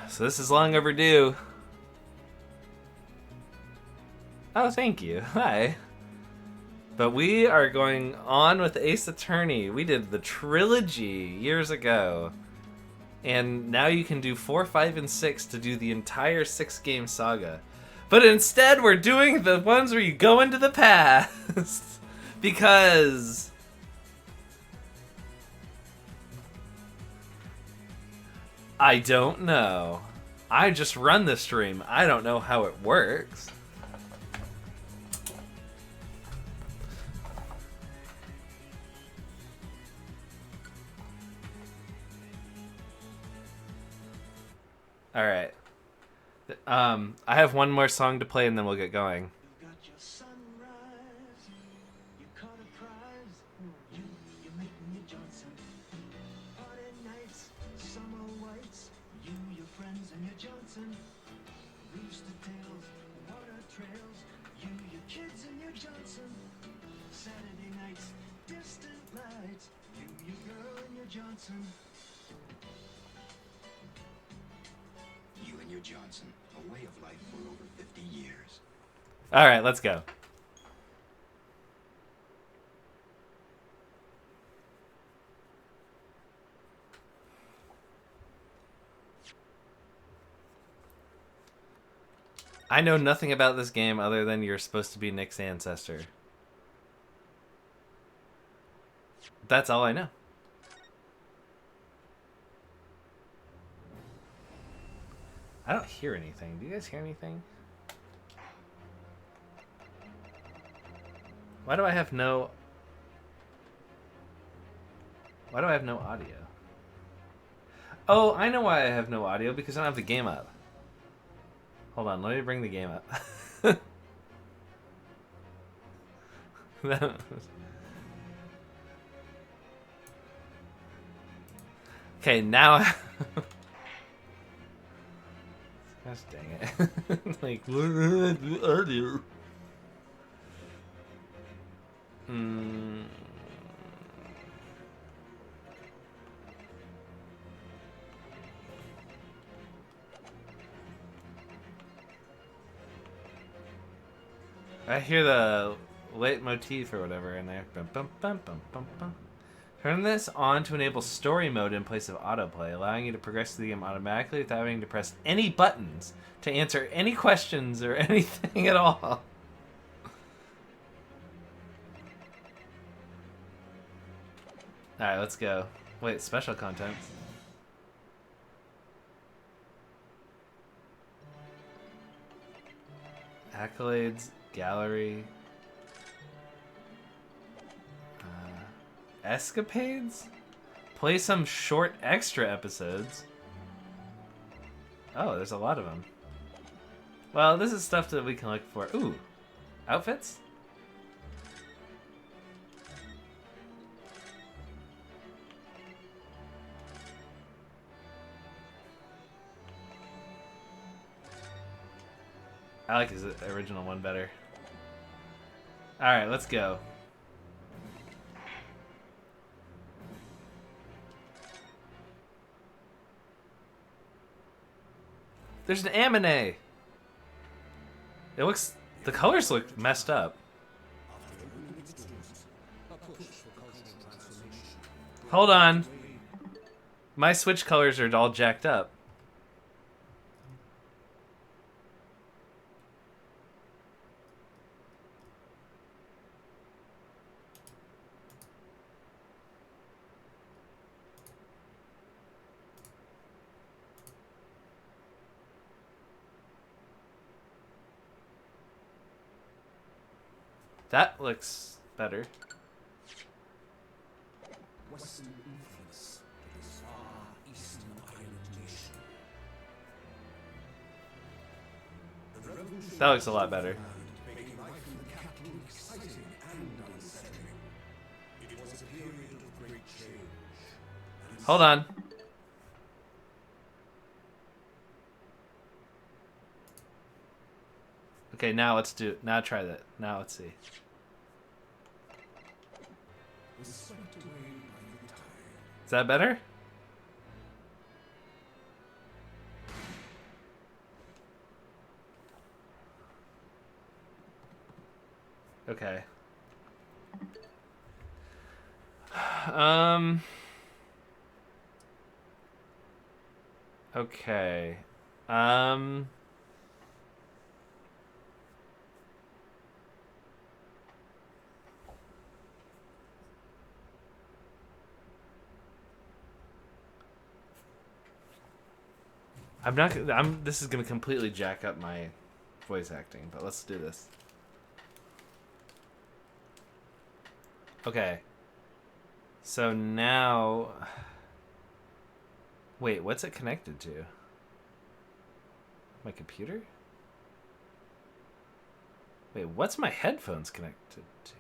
So this is long overdue. Oh, thank you. Hi. But we are going on with Ace Attorney. We did the trilogy years ago. And now you can do 4, 5, and 6 to do the entire 6-game saga. But instead, we're doing the ones where you go into the past. Because... I don't know. I just run the stream. I don't know how it works. Alright. I have one more song to play and then we'll get going. Johnson, a way of life for over 50 years. All right, let's go. I know nothing about this game other than you're supposed to be Nick's ancestor. That's all I know. I don't hear anything. Do you guys hear anything? Why do I have no... Why do I have no audio? Oh, I know why I have no audio. Because I don't have the game up. Hold on, let me bring the game up. Okay, now... Gosh dang it. Like, what did I do earlier? I hear the leitmotif or whatever in there. Bum, bum, bum, bum, bum, bum. Turn this on to enable story mode in place of autoplay, allowing you to progress through the game automatically without having to press any buttons to answer any questions or anything at all. Alright, let's go. Wait, special content. Accolades, gallery... escapades? Play some short extra episodes. Oh, there's a lot of them. Well, this is stuff that we can look for. Ooh, outfits? I like his original one better. Alright, let's go. There's an Amine. It looks... The colors look messed up. Hold on. My Switch colors are all jacked up. That looks better. Western influence to this far eastern island nation. The revolution That looks a lot better. making life in the capital exciting and unsettling. It was a period of great change. Hold on. Okay, now let's do... Now try that. Now let's see. Was swept away by the tide. Is that better? Okay. Um. Okay. Um. I'm not. I'm. This is gonna completely jack up my voice acting, but let's do this. Okay. So now. Wait, what's it connected to? My computer? Wait, what's my headphones connected to?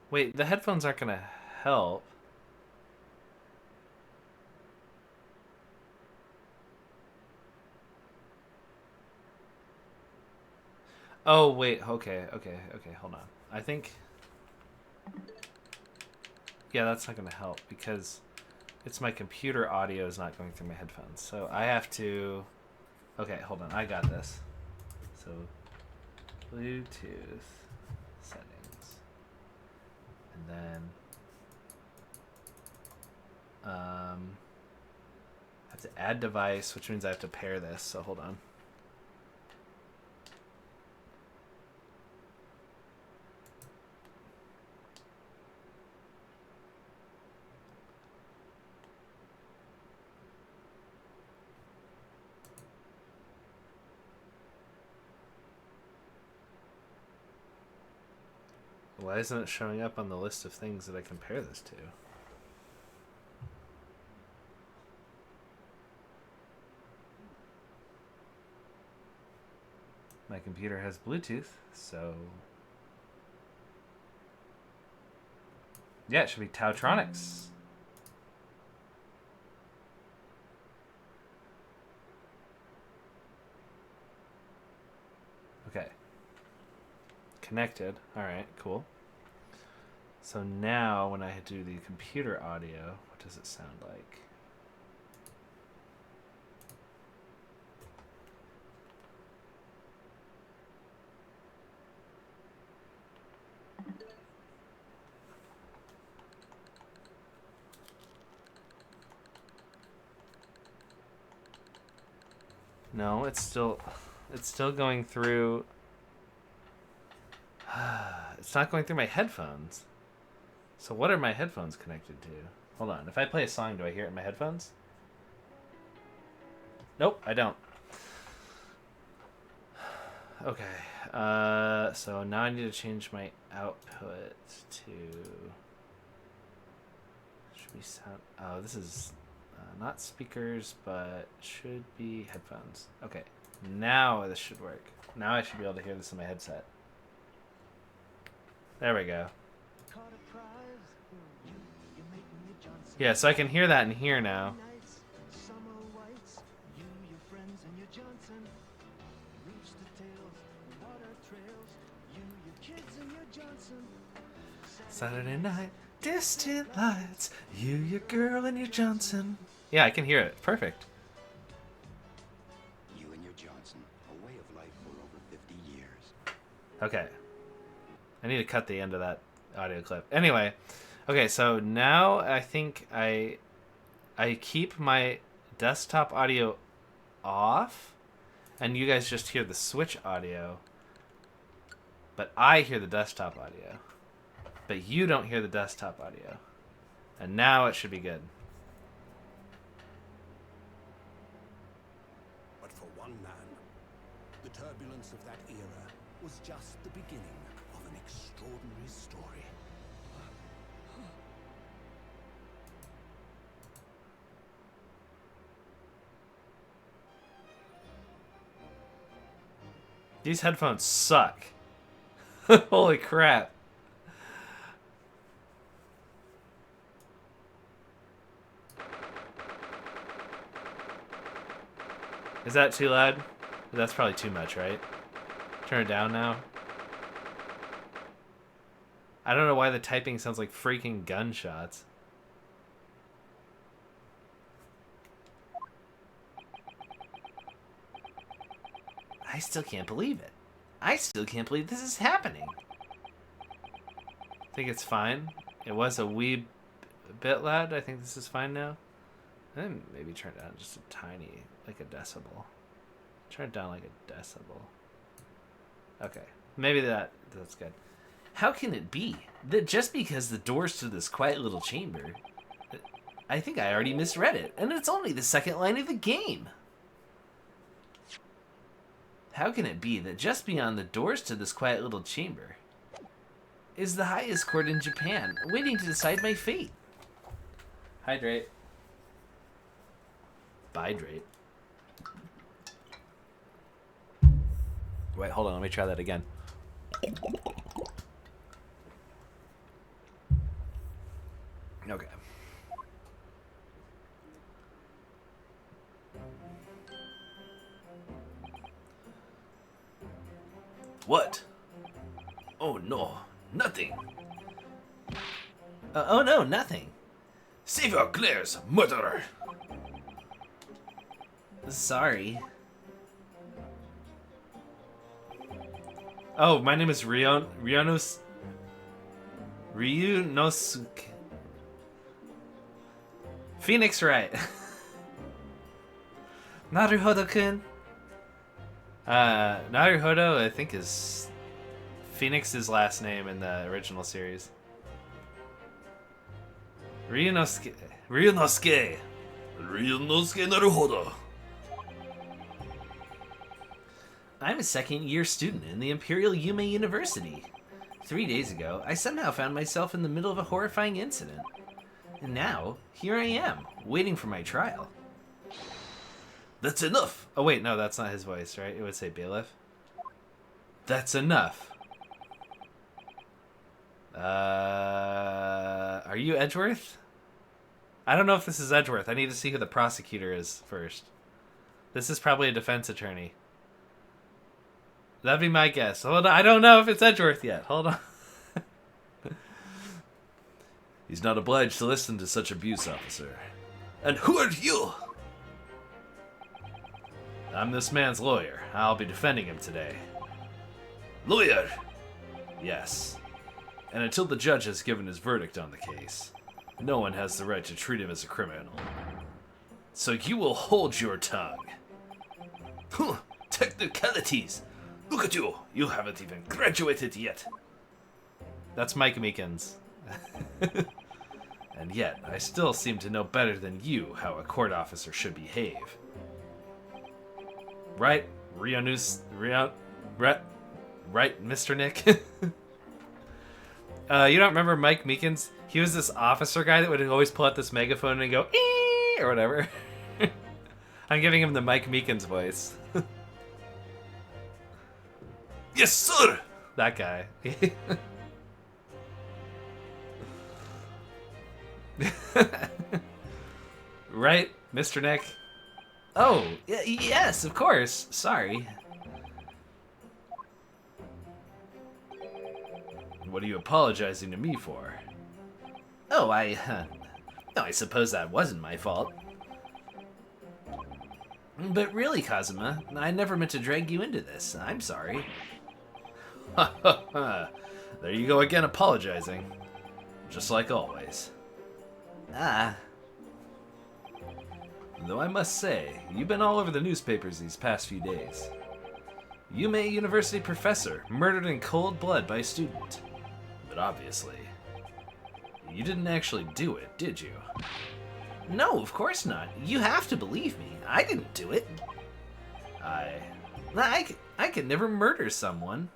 Wait, the headphones aren't gonna help. Oh, wait, okay, hold on. I think... Yeah, that's not gonna help because it's my computer audio is not going through my headphones. So I have to... Okay, hold on, I got this. So, Bluetooth settings. And then... I have to add device, which means I have to pair this, so hold on. Why isn't it showing up on the list of things that I compare this to? My computer has Bluetooth, so... Yeah, it should be Tautronics. Okay. Connected. Alright, cool. So now when I do the computer audio, what does it sound like? No, it's still going through. It's not going through my headphones. So what are my headphones connected to? Hold on. If I play a song, do I hear it in my headphones? Nope, I don't. Okay. So now I need to change my output to. Should be sound. Oh, this is not speakers, but should be headphones. Okay. Now this should work. Now I should be able to hear this in my headset. There we go. Yeah, so I can hear that in here now. Saturday night, distant lights, you, your girl, and your Johnson. Yeah, I can hear it. Perfect. You and your Johnson, a way of life for over 50 years. Okay. I need to cut the end of that audio clip. Anyway, okay, so now I think I keep my desktop audio off, and you guys just hear the switch audio, but I hear the desktop audio. But you don't hear the desktop audio. And now it should be good. But for one man, the turbulence of that era was just the beginning of an extraordinary story. These headphones suck. Holy crap. Is that too loud? That's probably too much, right? Turn it down now. I don't know why the typing sounds like freaking gunshots. I still can't believe it. I still can't believe this is happening. I think it's fine. It was a wee bit loud. I think this is fine now. And maybe turn it down just a tiny, like a decibel. Turn it down like a decibel. Okay. Maybe that's good. How can it be that just because the doors to this quiet little chamber... I think I already misread it, and it's only the second line of the game. How can it be that just beyond the doors to this quiet little chamber is the highest court in Japan, waiting to decide my fate? Hydrate. Bidrate. Wait, hold on, let me try that again. Okay. What? Oh no, nothing. Oh no, nothing. Savior Claire's murderer. Sorry. Oh, my name is Ryunosuke. Phoenix Wright. Naruhodo-kun. Naruhodo, I think, is Phoenix's last name in the original series. Ryunosuke Naruhodo. I'm a second-year student in the Imperial Yume University. 3 days ago, I somehow found myself in the middle of a horrifying incident. And now, here I am, waiting for my trial. That's enough! Oh wait, no, that's not his voice, right? It would say bailiff. That's enough. Are you Edgeworth? I don't know if this is Edgeworth. I need to see who the prosecutor is first. This is probably a defense attorney. That'd be my guess. Hold on, I don't know if it's Edgeworth yet. Hold on. He's not obliged to listen to such abuse, officer. And who are you? I'm this man's lawyer. I'll be defending him today. Lawyer? Yes. And until the judge has given his verdict on the case, no one has the right to treat him as a criminal. So you will hold your tongue. Huh, technicalities. Look at you. You haven't even graduated yet. That's Mike Meekins. And yet, I still seem to know better than you how a court officer should behave. Right, right, Mr. Nick? You don't remember Mike Meekins? He was this officer guy that would always pull out this megaphone and go, ee, or whatever. I'm giving him the Mike Meekins voice. Yes, sir! That guy. Right, Mr. Nick? Oh, yes, of course. Sorry. What are you apologizing to me for? Oh, I suppose that wasn't my fault. But really, Kazuma, I never meant to drag you into this. I'm sorry. Ha ha ha. There you go again, apologizing. Just like always. Ah. Though I must say, you've been all over the newspapers these past few days. Yume University professor murdered in cold blood by a student. But obviously, you didn't actually do it, did you? No, of course not. You have to believe me. I didn't do it. I could never murder someone.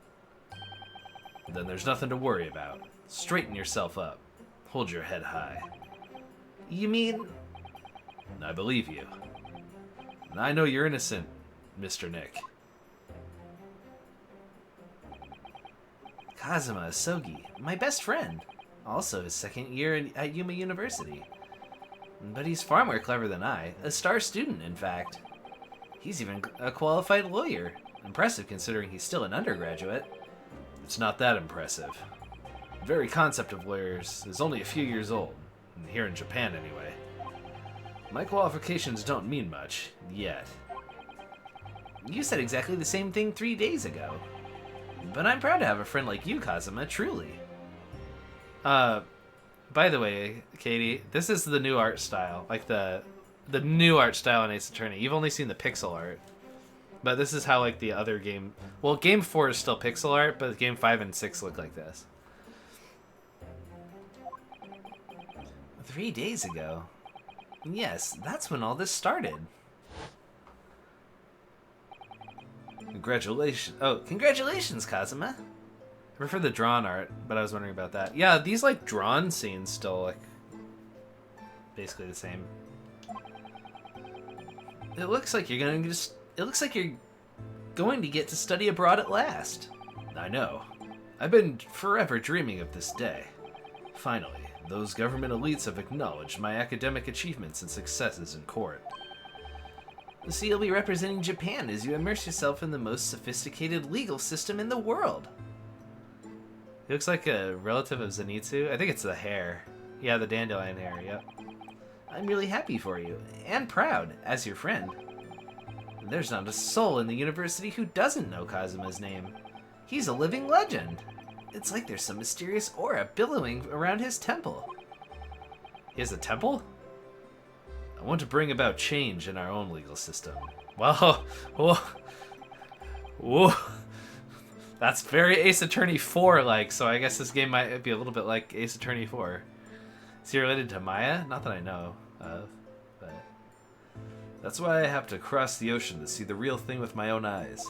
Then there's nothing to worry about. Straighten yourself up. Hold your head high. You mean... I believe you. And I know you're innocent, Mr. Nick. Kazuma Asogi, my best friend. Also his second year at Yuma University. But he's far more clever than I. A star student, in fact. He's even a qualified lawyer. Impressive considering he's still an undergraduate. It's not that impressive. The very concept of lawyers is only a few years old. Here in Japan, anyway. My qualifications don't mean much, yet. You said exactly the same thing 3 days ago. But I'm proud to have a friend like you, Kazuma, truly. By the way, Katie, this is the new art style. Like the new art style in Ace Attorney. You've only seen the pixel art. But this is how like the other game... Well, game 4 is still pixel art, but game 5 and 6 look like this. 3 days ago? Yes, that's when all this started. Congratulations. Oh, congratulations, Kazuma. I prefer the drawn art, but I was wondering about that. Yeah, these like drawn scenes still like basically the same. It looks like you're going to it looks like you're going to get to study abroad at last. I know. I've been forever dreaming of this day. Finally, those government elites have acknowledged my academic achievements and successes in court. So you'll be representing Japan as you immerse yourself in the most sophisticated legal system in the world. He looks like a relative of Zenitsu. I think it's the hair. Yeah, the dandelion hair, yep. I'm really happy for you, and proud, as your friend. There's not a soul in the university who doesn't know Kazuma's name. He's a living legend. It's like there's some mysterious aura billowing around his temple. He has a temple? I want to bring about change in our own legal system. Well, whoa. That's very Ace Attorney 4-like, so I guess this game might be a little bit like Ace Attorney 4. Is he related to Maya? Not that I know of, but... That's why I have to cross the ocean to see the real thing with my own eyes.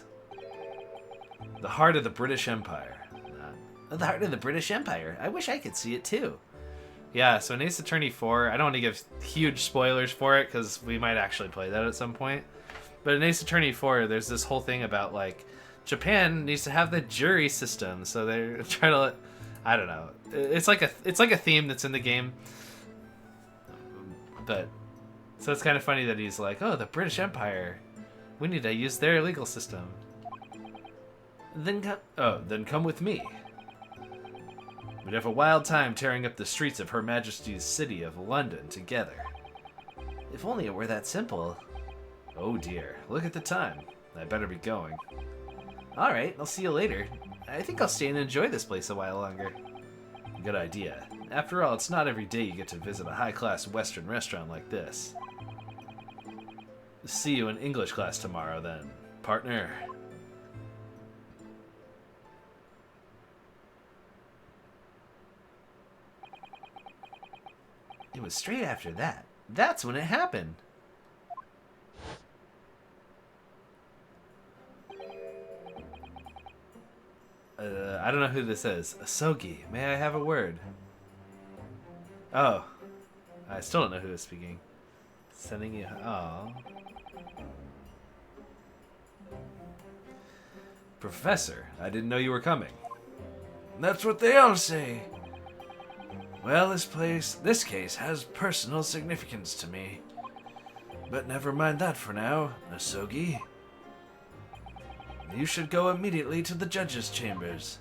The heart of the British Empire. The heart of the British Empire. I wish I could see it too. Yeah, so in Ace Attorney 4, I don't want to give huge spoilers for it because we might actually play that at some point. But in Ace Attorney 4, there's this whole thing about like Japan needs to have the jury system, so they're trying to, I don't know. It's like a theme that's in the game. But so it's kind of funny that he's like, "Oh, the British Empire. We need to use their legal system." Then come with me. We'd have a wild time tearing up the streets of Her Majesty's city of London together. If only it were that simple. Oh dear, look at the time. I better be going. Alright, I'll see you later. I think I'll stay and enjoy this place a while longer. Good idea. After all, it's not every day you get to visit a high-class Western restaurant like this. See you in English class tomorrow then, partner. It was straight after that. That's when it happened. I don't know who this is. Asogi, may I have a word? Oh. I still don't know who is speaking. Sending you... Oh. Professor, I didn't know you were coming. That's what they all say. Well, this case has personal significance to me. But never mind that for now, Asogi. You should go immediately to the judge's chambers.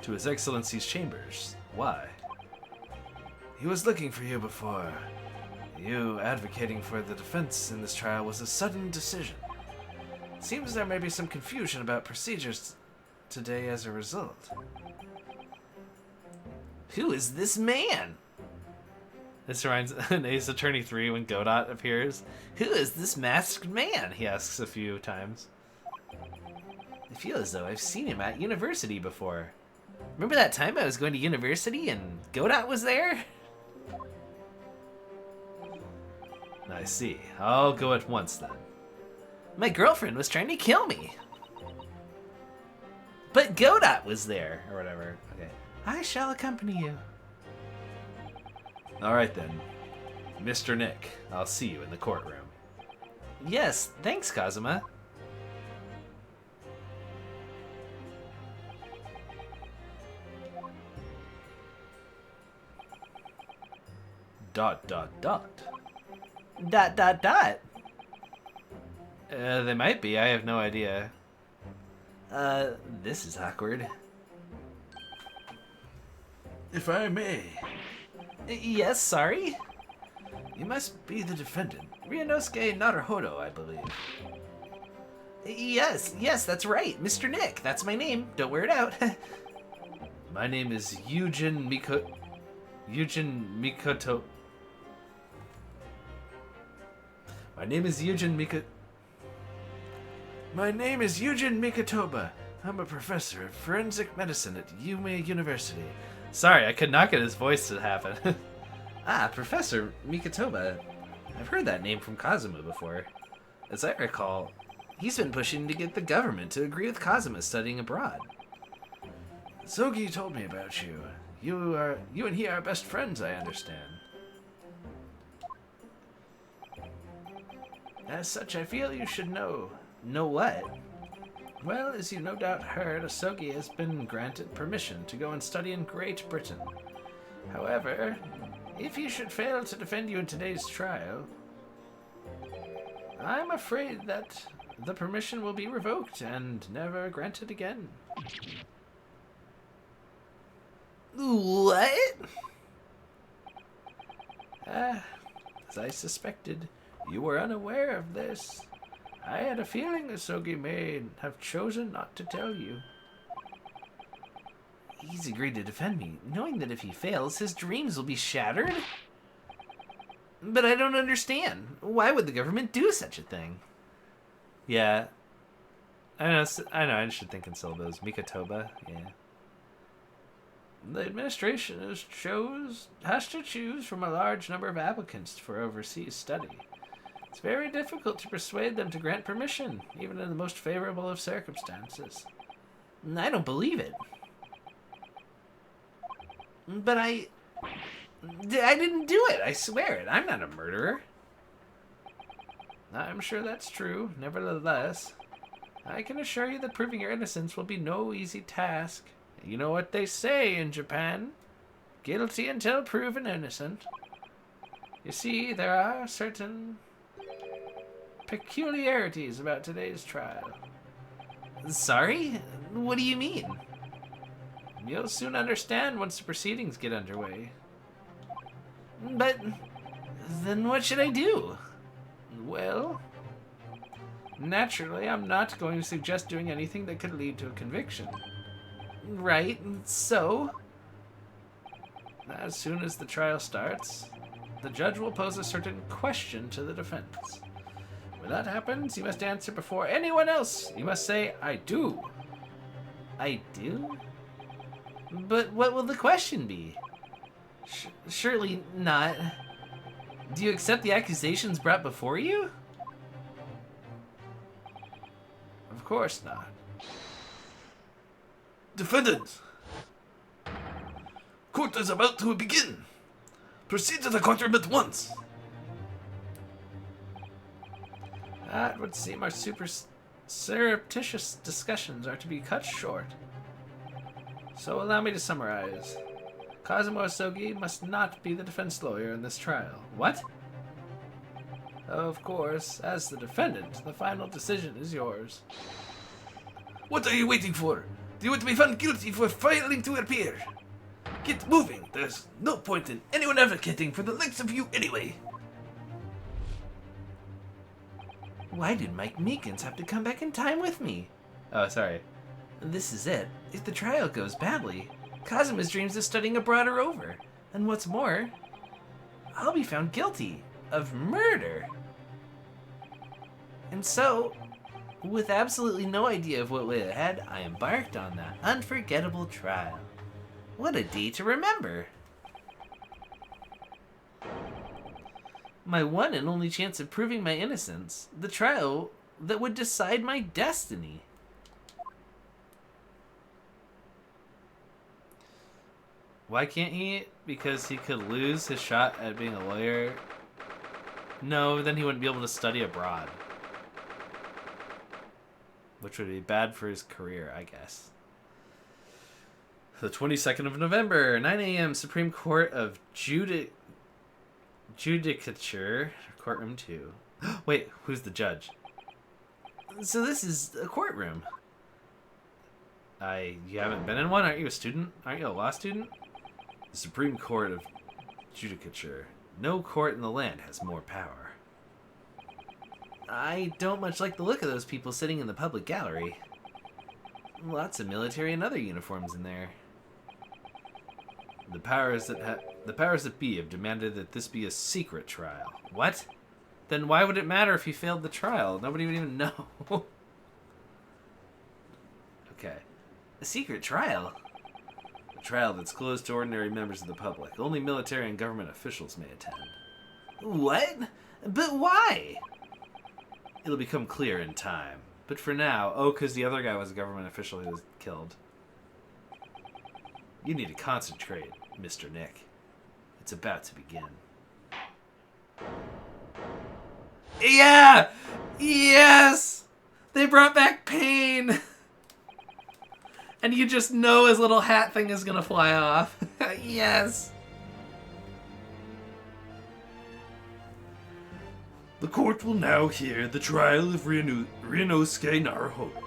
To His Excellency's chambers? Why? He was looking for you before. You advocating for the defense in this trial was a sudden decision. Seems there may be some confusion about procedures today as a result. Who is this man? This reminds in Ace Attorney 3 when Godot appears. Who is this masked man? He asks a few times. I feel as though I've seen him at university before. Remember that time I was going to university and Godot was there? I see. I'll go at once then. My girlfriend was trying to kill me. But Godot was there, or whatever. Okay. I shall accompany you. Alright then. Mr. Nick, I'll see you in the courtroom. Yes, thanks, Kazuma. Dot, dot, dot. Dot, dot, dot. They might be, I have no idea. This is awkward. If I may. Yes, sorry? You must be the defendant, Ryunosuke Naruhodo, I believe. Yes, that's right. Mr. Nick, that's my name. Don't wear it out. My name is Eugen Mikoto. My name is Eugen Mikotoba. I'm a professor of forensic medicine at Yume University. Sorry, I could not get his voice to happen. Professor Mikotoba. I've heard that name from Kazuma before. As I recall, he's been pushing to get the government to agree with Kazuma studying abroad. Sogi told me about you. You and he are best friends, I understand. As such, I feel you should know. Know what? Well, as you no doubt heard, Asogi has been granted permission to go and study in Great Britain. However, if he should fail to defend you in today's trial, I'm afraid that the permission will be revoked and never granted again. What? As I suspected, you were unaware of this. I had a feeling Asogi may have chosen not to tell you. He's agreed to defend me, knowing that if he fails, his dreams will be shattered? But I don't understand. Why would the government do such a thing? Yeah. I know, I should think in syllables. Mikotoba, yeah. The administration has to choose from a large number of applicants for overseas study. It's very difficult to persuade them to grant permission, even in the most favorable of circumstances. I don't believe it. But I didn't do it, I swear it. I'm not a murderer. I'm sure that's true. Nevertheless, I can assure you that proving your innocence will be no easy task. You know what they say in Japan? Guilty until proven innocent. You see, there are certain peculiarities about today's trial. Sorry? What do you mean? You'll soon understand once the proceedings get underway. But then what should I do? Well, naturally, I'm not going to suggest doing anything that could lead to a conviction. Right, so? As soon as the trial starts, the judge will pose a certain question to the defense. When that happens, you must answer before anyone else. You must say, I do. I do? But what will the question be? Surely not. Do you accept the accusations brought before you? Of course not. Defendant! Court is about to begin. Proceed to the courtroom at once. That would seem our surreptitious discussions are to be cut short. So allow me to summarize. Kazuma Asogi must not be the defense lawyer in this trial. What? Of course, as the defendant, the final decision is yours. What are you waiting for? Do you want to be found guilty for failing to appear? Get moving. There's no point in anyone advocating for the likes of you anyway. Why did Mike Meekins have to come back in time with me? Oh, sorry. This is it. If the trial goes badly, Kazuma's dreams of studying abroad are over. And what's more, I'll be found guilty of murder. And so, with absolutely no idea of what lay ahead, I embarked on that unforgettable trial. What a day to remember! My one and only chance of proving my innocence, the trial that would decide my destiny. Why can't he? Because he could lose his shot at being a lawyer? No, then he wouldn't be able to study abroad. Which would be bad for his career, I guess. The 22nd of November, 9 a.m., Supreme Court of Judicature, Courtroom 2. Wait, who's the judge? So this is a courtroom. You haven't been in one? Aren't you a student? Aren't you a law student? The Supreme Court of Judicature. No court in the land has more power. I don't much like the look of those people sitting in the public gallery. Lots of military and other uniforms in there. The powers that be have demanded that this be a secret trial. What? Then why would it matter if he failed the trial? Nobody would even know. Okay. A secret trial? A trial that's closed to ordinary members of the public. Only military and government officials may attend. What? But why? It'll become clear in time. But for now, because the other guy was a government official who was killed. You need to concentrate, Mr. Nick. It's about to begin. Yeah! Yes! They brought back Pain! And you just know his little hat thing is gonna fly off. Yes! The court will now hear the trial of Ryunosuke Naruhodo.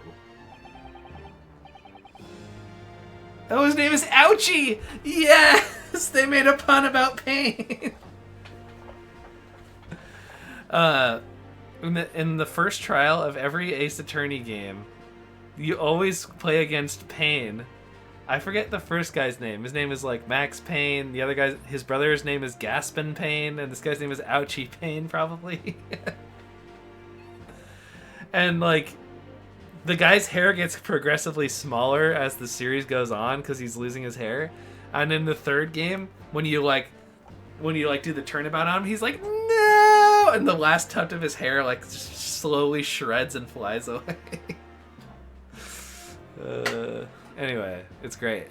Oh, his name is Ouchie! Yes! They made a pun about Pain! In the first trial of every Ace Attorney game, you always play against Pain. I forget the first guy's name. His name is like Max Payne. The other guy's, his brother's name is Gaspin Payne, and this guy's name is Ouchie Payne, probably. And like, the guy's hair gets progressively smaller as the series goes on because he's losing his hair. And in the third game, when you do the turnabout on him, he's like, no! And the last tuft of his hair like just slowly shreds and flies away. Anyway, it's great.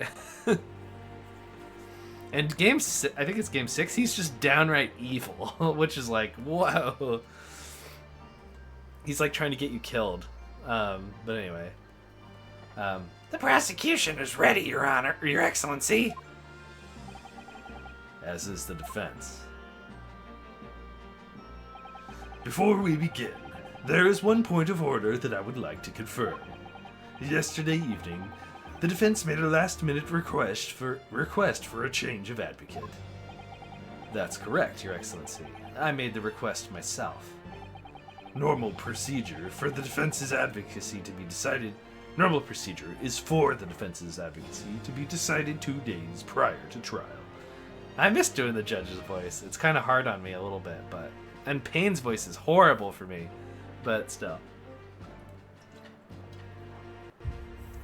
And I think it's game 6, he's just downright evil, which is like, whoa. He's like trying to get you killed. But anyway. The prosecution is ready, Your Honor, Your Excellency. As is the defense. Before we begin, there is one point of order that I would like to confirm. Yesterday evening, the defense made a last-minute request for a change of advocate. That's correct, Your Excellency. I made the request myself. Normal procedure is for the defense's advocacy to be decided 2 days prior to trial. I miss doing the judge's voice. It's kind of hard on me a little bit, but... And Payne's voice is horrible for me, but still.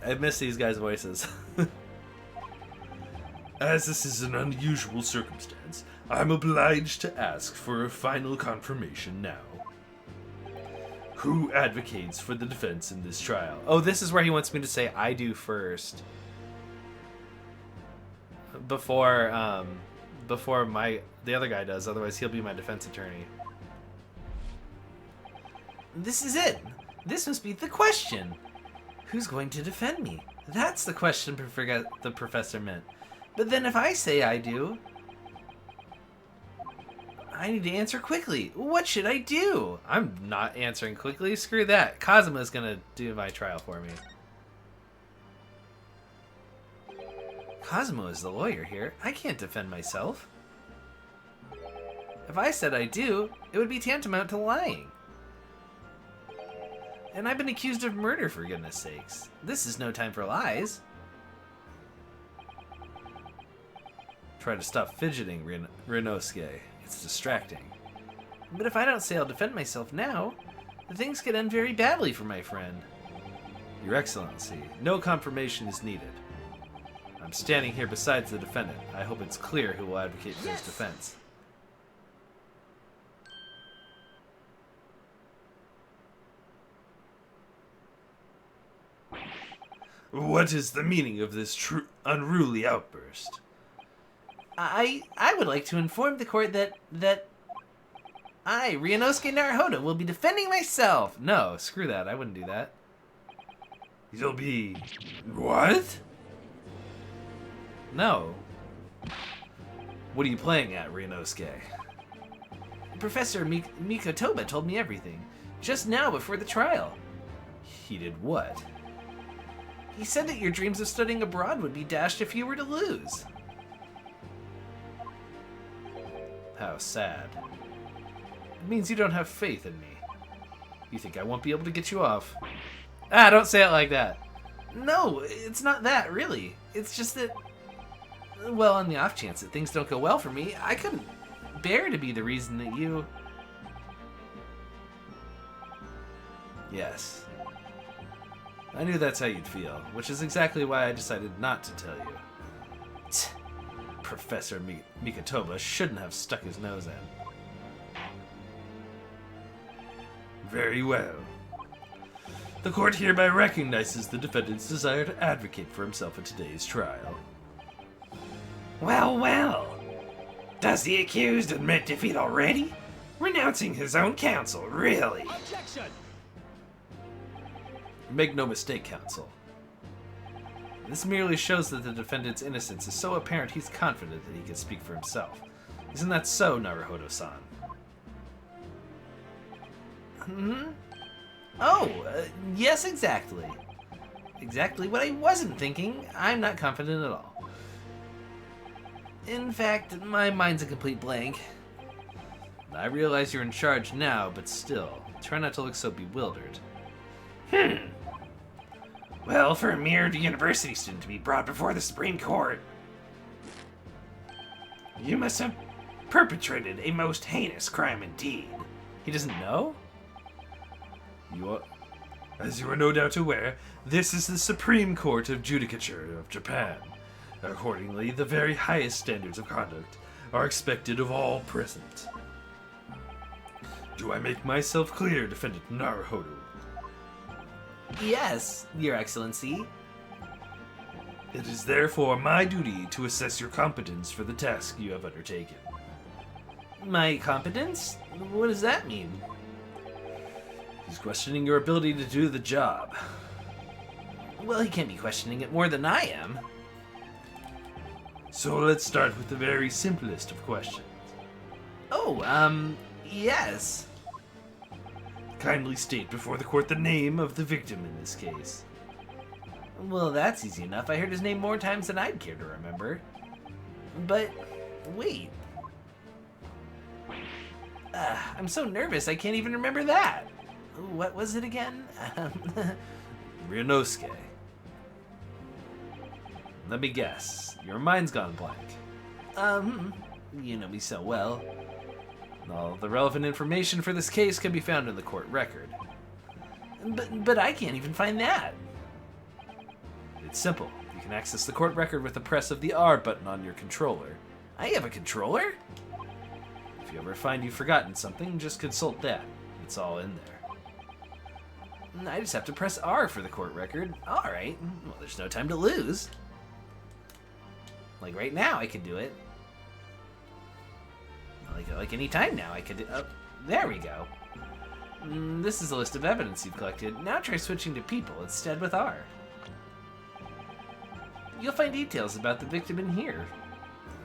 I miss these guys' voices. As this is an unusual circumstance, I'm obliged to ask for a final confirmation now. Who advocates for the defense in this trial? Oh, this is where he wants me to say I do first. Before the other guy does, otherwise he'll be my defense attorney. This is it. This must be the question. Who's going to defend me? That's the question the professor meant. But then if I say I do, I need to answer quickly. What should I do? I'm not answering quickly. Screw that. Kazuma's gonna do my trial for me. Kazuma is the lawyer here. I can't defend myself. If I said I do, it would be tantamount to lying. And I've been accused of murder, for goodness sakes. This is no time for lies. Try to stop fidgeting, Ryunosuke. It's distracting. But if I don't say I'll defend myself now, things could end very badly for my friend. Your Excellency, no confirmation is needed. I'm standing here beside the defendant. I hope it's clear who will advocate for his defense. What is the meaning of this unruly outburst? I would like to inform the court that I, Ryunosuke Naruhodo, will be defending myself. No, screw that. I wouldn't do that. You'll be... What? No. What are you playing at, Ryunosuke? Professor Mikotoba told me everything. Just now, before the trial. He did what? He said that your dreams of studying abroad would be dashed if you were to lose. How sad. It means you don't have faith in me. You think I won't be able to get you off? Ah, don't say it like that. No, it's not that, really. It's just that, well, on the off chance that things don't go well for me, I couldn't bear to be the reason that you... Yes. I knew that's how you'd feel, which is exactly why I decided not to tell you. Professor Mikatoba shouldn't have stuck his nose in. Very well. The court hereby recognizes the defendant's desire to advocate for himself in today's trial. Well, well. Does the accused admit defeat already? Renouncing his own counsel, really? Objection! Make no mistake, counsel. This merely shows that the defendant's innocence is so apparent he's confident that he can speak for himself. Isn't that so, Naruhodo-san? Yes, exactly. Exactly what I wasn't thinking. I'm not confident at all. In fact, my mind's a complete blank. I realize you're in charge now, but still, try not to look so bewildered. Well, for a mere university student to be brought before the Supreme Court, you must have perpetrated a most heinous crime indeed. He doesn't know? As you are no doubt aware, this is the Supreme Court of Judicature of Japan. Accordingly, the very highest standards of conduct are expected of all present. Do I make myself clear, Defendant Naruhodo? Yes, Your Excellency. It is therefore my duty to assess your competence for the task you have undertaken. My competence? What does that mean? He's questioning your ability to do the job. Well, he can't be questioning it more than I am. So let's start with the very simplest of questions. Yes. Kindly state before the court the name of the victim in this case. Well, that's easy enough. I heard his name more times than I'd care to remember. But, wait. I'm so nervous I can't even remember that. What was it again? Ryunosuke. Let me guess. Your mind's gone blank. You know me so well. All the relevant information for this case can be found in the court record. But I can't even find that. It's simple. You can access the court record with the press of the R button on your controller. I have a controller? If you ever find you've forgotten something, just consult that. It's all in there. I just have to press R for the court record. Alright. Well, there's no time to lose. Like right now, I could do it. Like any time now, I could do... Oh, there we go. This is a list of evidence you've collected. Now try switching to people instead with R. You'll find details about the victim in here.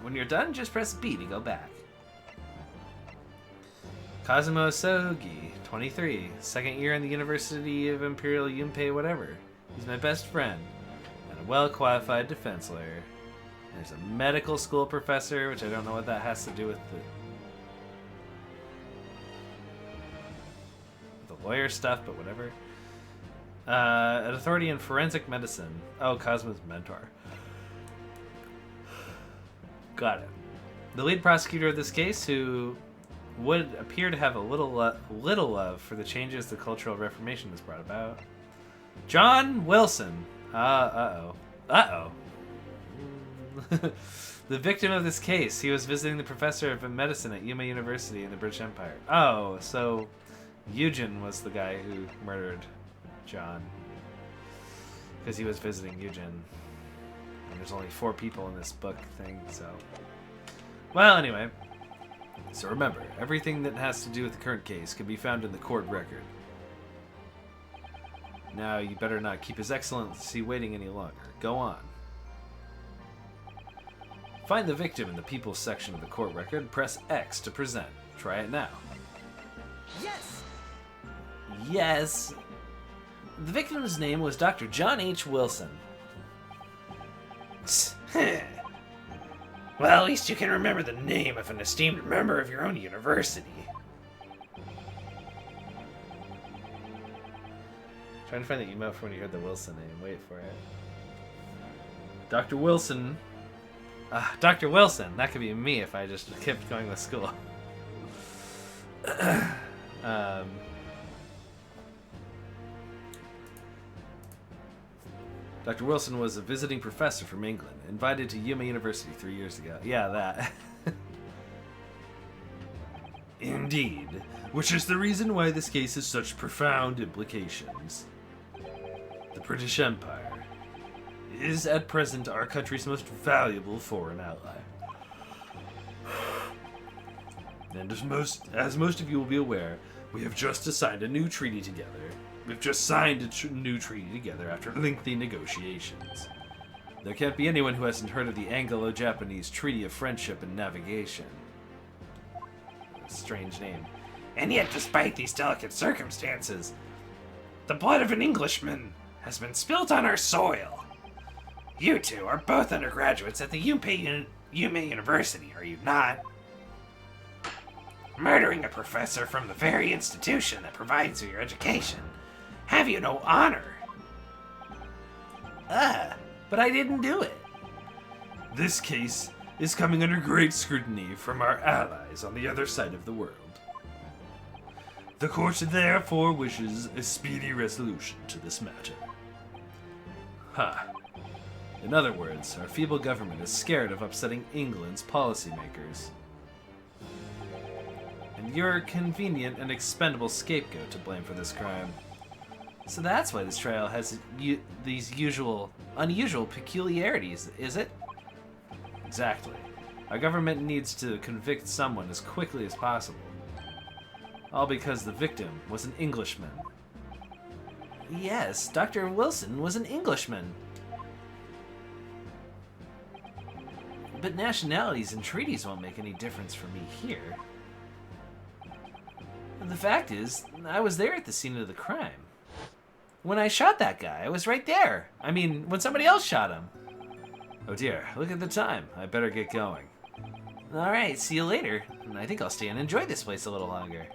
When you're done, just press B to go back. Kazumo Sogi, 23, second year in the University of Imperial Yunpei whatever. He's my best friend, and a well-qualified defense lawyer. There's a medical school professor, which I don't know what that has to do with the lawyer stuff, but whatever. An authority in forensic medicine. Oh, Cosmo's mentor. Got it. The lead prosecutor of this case, who would appear to have a little love for the changes the Cultural Reformation has brought about. John Wilson. Uh-oh. The victim of this case. He was visiting the professor of medicine at Yuma University in the British Empire. Oh, so Eugen was the guy who murdered John. Because he was visiting Eugen. And there's only 4 people in this book thing, so... Well, anyway. So remember, everything that has to do with the current case can be found in the court record. Now, you better not keep His Excellency waiting any longer. Go on. Find the victim in the People's section of the court record and press X to present. Try it now. Yes! Yes. The victim's name was Dr. John H. Wilson. Well, at least you can remember the name of an esteemed member of your own university. Trying to find the email from when you heard the Wilson name. Wait for it. Dr. Wilson. Dr. Wilson. That could be me if I just kept going to school. Dr. Wilson was a visiting professor from England, invited to Yuma University 3 years ago. Yeah, that. Indeed, which is the reason why this case has such profound implications. The British Empire is at present our country's most valuable foreign ally. And as most of you will be aware, we have just signed a new treaty together. We've just signed a new treaty together after lengthy negotiations. There can't be anyone who hasn't heard of the Anglo-Japanese Treaty of Friendship and Navigation. A strange name. And yet, despite these delicate circumstances, the blood of an Englishman has been spilt on our soil. You two are both undergraduates at the Yuma University, are you not? Murdering a professor from the very institution that provides you your education. Have you no honor? But I didn't do it. This case is coming under great scrutiny from our allies on the other side of the world. The court therefore wishes a speedy resolution to this matter. In other words, our feeble government is scared of upsetting England's policymakers. And you're a convenient and expendable scapegoat to blame for this crime. So that's why this trial has these unusual peculiarities, is it? Exactly. Our government needs to convict someone as quickly as possible. All because the victim was an Englishman. Yes, Dr. Wilson was an Englishman. But nationalities and treaties won't make any difference for me here. And the fact is, I was there at the scene of the crime. When I shot that guy, I was right there. I mean, when somebody else shot him. Oh dear, look at the time. I better get going. Alright, see you later. I think I'll stay and enjoy this place a little longer.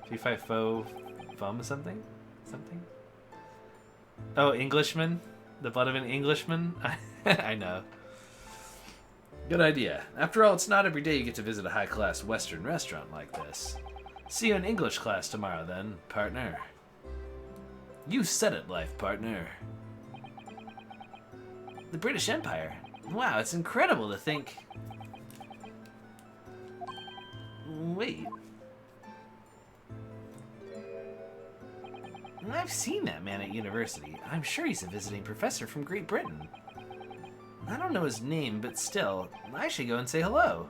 35 faux fum something? Something? Oh, Englishman? The blood of an Englishman? I know. Good idea. After all, it's not every day you get to visit a high-class Western restaurant like this. See you in English class tomorrow then, partner. You said it, life partner. The British Empire. Wow, it's incredible to think... Wait. I've seen that man at university. I'm sure he's a visiting professor from Great Britain. I don't know his name, but still, I should go and say hello.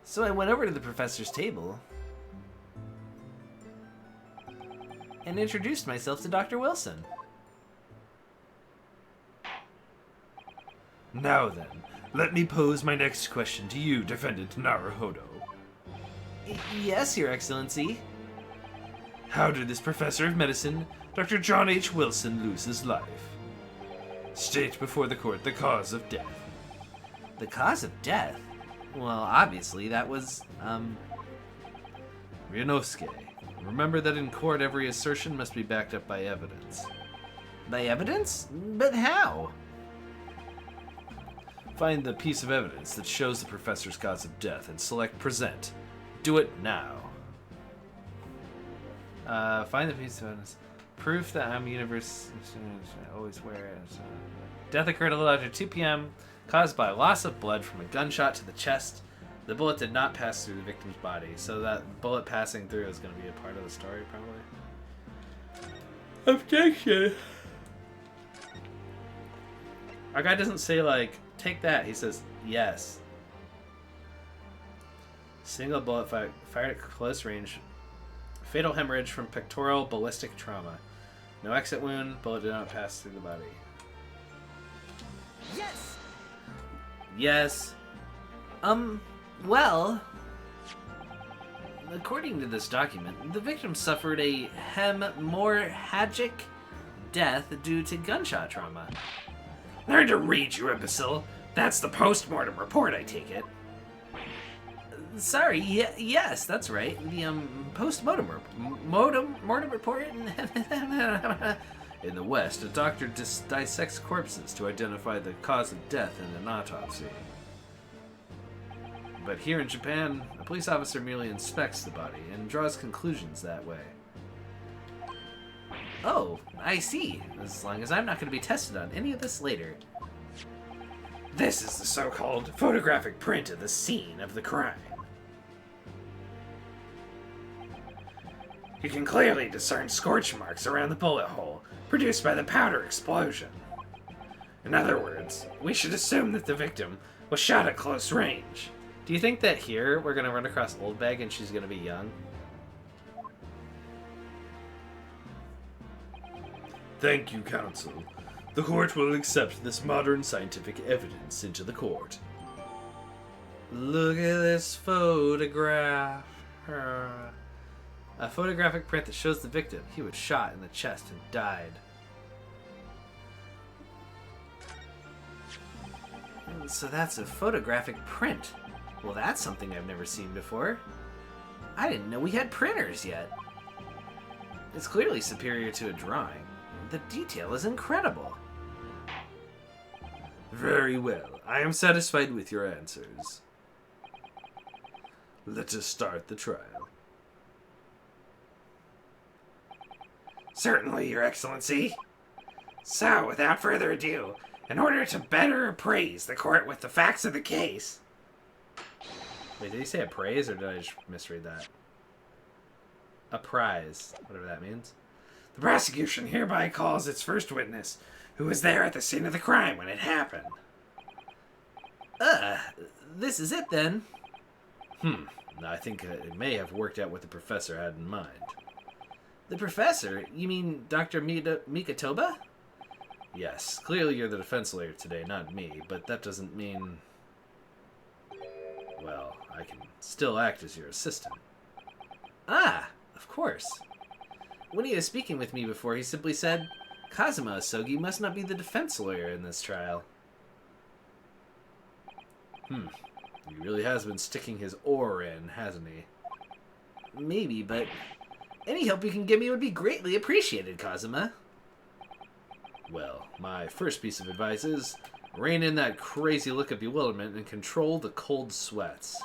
So I went over to the professor's table and introduced myself to Dr. Wilson. Now then, let me pose my next question to you, Defendant Naruhodo. Yes, Your Excellency. How did this professor of medicine, Dr. John H. Wilson, lose his life? State before the court the cause of death. The cause of death? Well, obviously that was, Ryunosuke, remember that in court every assertion must be backed up by evidence. By evidence? But how? Find the piece of evidence that shows the professor's cause of death and select present. Do it now. Find the piece of evidence. Proof that I'm always wear it. Death occurred a little after 2 p.m., caused by loss of blood from a gunshot to the chest. The bullet did not pass through the victim's body, so that bullet passing through is going to be a part of the story, probably. Objection! Our guy doesn't say, like, take that. He says, yes. Single bullet fired at close range. Fatal hemorrhage from pectoral ballistic trauma. No exit wound. Bullet did not pass through the body. Yes! Yes. Well... According to this document, the victim suffered a hemorrhagic death due to gunshot trauma. Learn to read, you imbecile. That's the post-mortem report, I take it. Sorry, yes, that's right. The, post-mortem report. In the West, a doctor dissects corpses to identify the cause of death in an autopsy. But here in Japan, a police officer merely inspects the body and draws conclusions that way. Oh, I see. As long as I'm not going to be tested on any of this later. This is the so-called photographic print of the scene of the crime. You can clearly discern scorch marks around the bullet hole produced by the powder explosion. In other words, we should assume that the victim was shot at close range. Do you think that here we're going to run across Oldbag and she's going to be young? Thank you, counsel. The court will accept this modern scientific evidence into the court. Look at this photograph. A photographic print that shows the victim. He was shot in the chest and died. So that's a photographic print. Well, that's something I've never seen before. I didn't know we had printers yet. It's clearly superior to a drawing. The detail is incredible. Very well. I am satisfied with your answers. Let us start the trial. Certainly, Your Excellency. So, without further ado, in order to better appraise the court with the facts of the case... Wait, did he say appraise or did I just misread that? Apprise, whatever that means. The prosecution hereby calls its first witness, who was there at the scene of the crime when it happened. This is it then. I think it may have worked out what the professor had in mind. The professor? You mean Dr. Mikatoba? Yes, clearly you're the defense lawyer today, not me, but that doesn't mean... Well, I can still act as your assistant. Ah, of course. When he was speaking with me before, he simply said, Kazuma Asogi must not be the defense lawyer in this trial. He really has been sticking his oar in, hasn't he? Maybe, but any help you can give me would be greatly appreciated, Kazuma. Well, my first piece of advice is rein in that crazy look of bewilderment and control the cold sweats.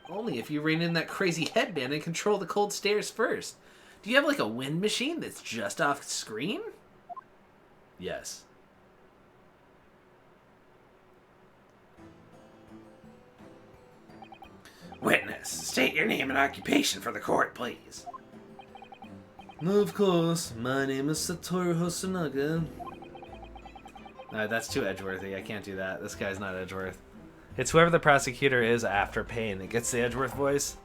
Only if you rein in that crazy headband and control the cold stares first. Do you have like a wind machine that's just off screen? Yes. Witness, state your name and occupation for the court, please. Of course, my name is Satoru Hosonaga. That's too Edgeworthy. I can't do that. This guy's not Edgeworth. It's whoever the prosecutor is after Payne that gets the Edgeworth voice.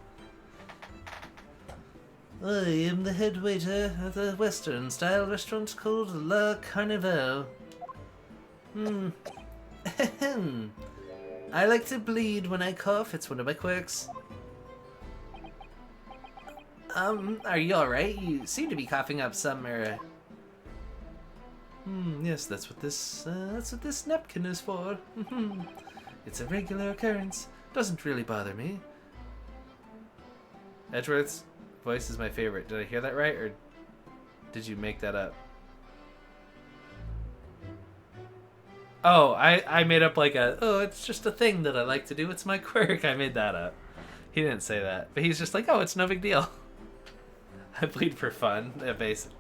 I am the head waiter at a Western-style restaurant called La Carnival. I like to bleed when I cough. It's one of my quirks. Are you alright? You seem to be coughing up some, Yes, that's what this napkin is for. It's a regular occurrence. Doesn't really bother me. Edgeworth's voice is my favorite. Did I hear that right, or did you make that up? Oh, I made up like it's just a thing that I like to do. It's my quirk. I made that up. He didn't say that, but he's just like, oh, it's no big deal. I bleed for fun, basically.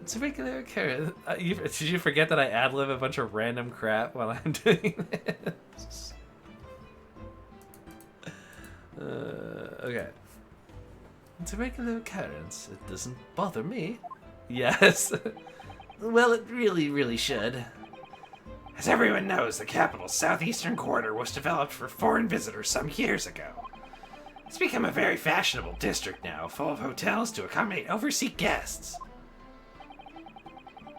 It's a regular occurrence. Did you forget that I ad-lib a bunch of random crap while I'm doing this? Okay. It's a regular occurrence. It doesn't bother me. Yes. Well, it really, really should. As everyone knows, the capital's southeastern quarter was developed for foreign visitors some years ago. It's become a very fashionable district now, full of hotels to accommodate overseas guests.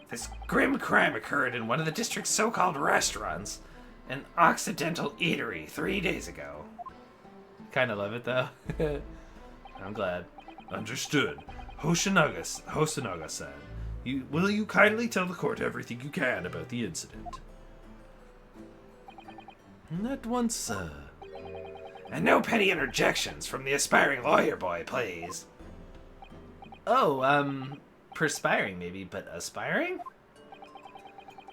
This grim crime occurred in one of the district's so-called restaurants, an Occidental eatery, 3 days ago. Kind of love it, though. I'm glad. Understood. Hosonaga-san. Will you kindly tell the court everything you can about the incident? At once, sir. And no petty interjections from the aspiring lawyer boy, please. Oh, perspiring maybe, but aspiring?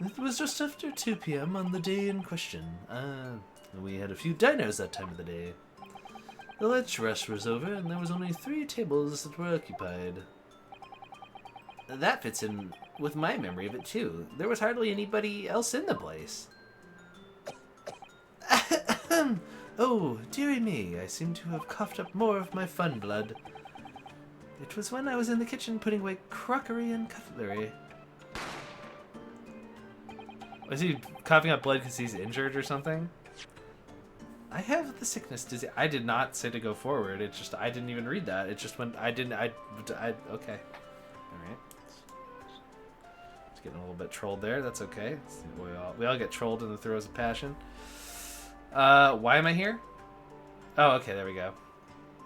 It was just after 2 p.m. on the day in question. We had a few diners that time of the day. The lunch rush was over, and there was only 3 tables that were occupied. That fits in with my memory of it, too. There was hardly anybody else in the place. Oh, dearie me, I seem to have coughed up more of my fun blood. It was when I was in the kitchen putting away crockery and cutlery. Was he coughing up blood because he's injured or something? I have the sickness disease. I did not say to go forward. It just, I didn't even read that. It just went, okay. Alright. Just getting a little bit trolled there. That's okay. We all get trolled in the throes of passion. Why am I here? Oh, okay, there we go.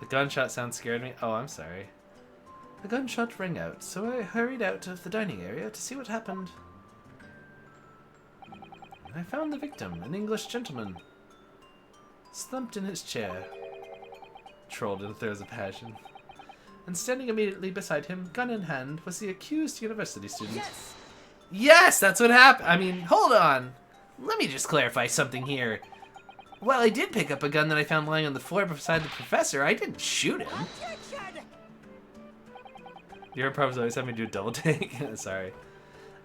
The gunshot sound scared me. Oh, I'm sorry. A gunshot rang out, so I hurried out of the dining area to see what happened. I found the victim, an English gentleman, slumped in his chair, Trolled in the throes of passion. and standing immediately beside him, gun in hand, was the accused university student. Yes! Yes, that's what happened. I mean, hold on. Let me just clarify something here. While I did pick up a gun that I found lying on the floor beside the professor, I didn't shoot him. Objection! Your improves always have me do a double take. Sorry.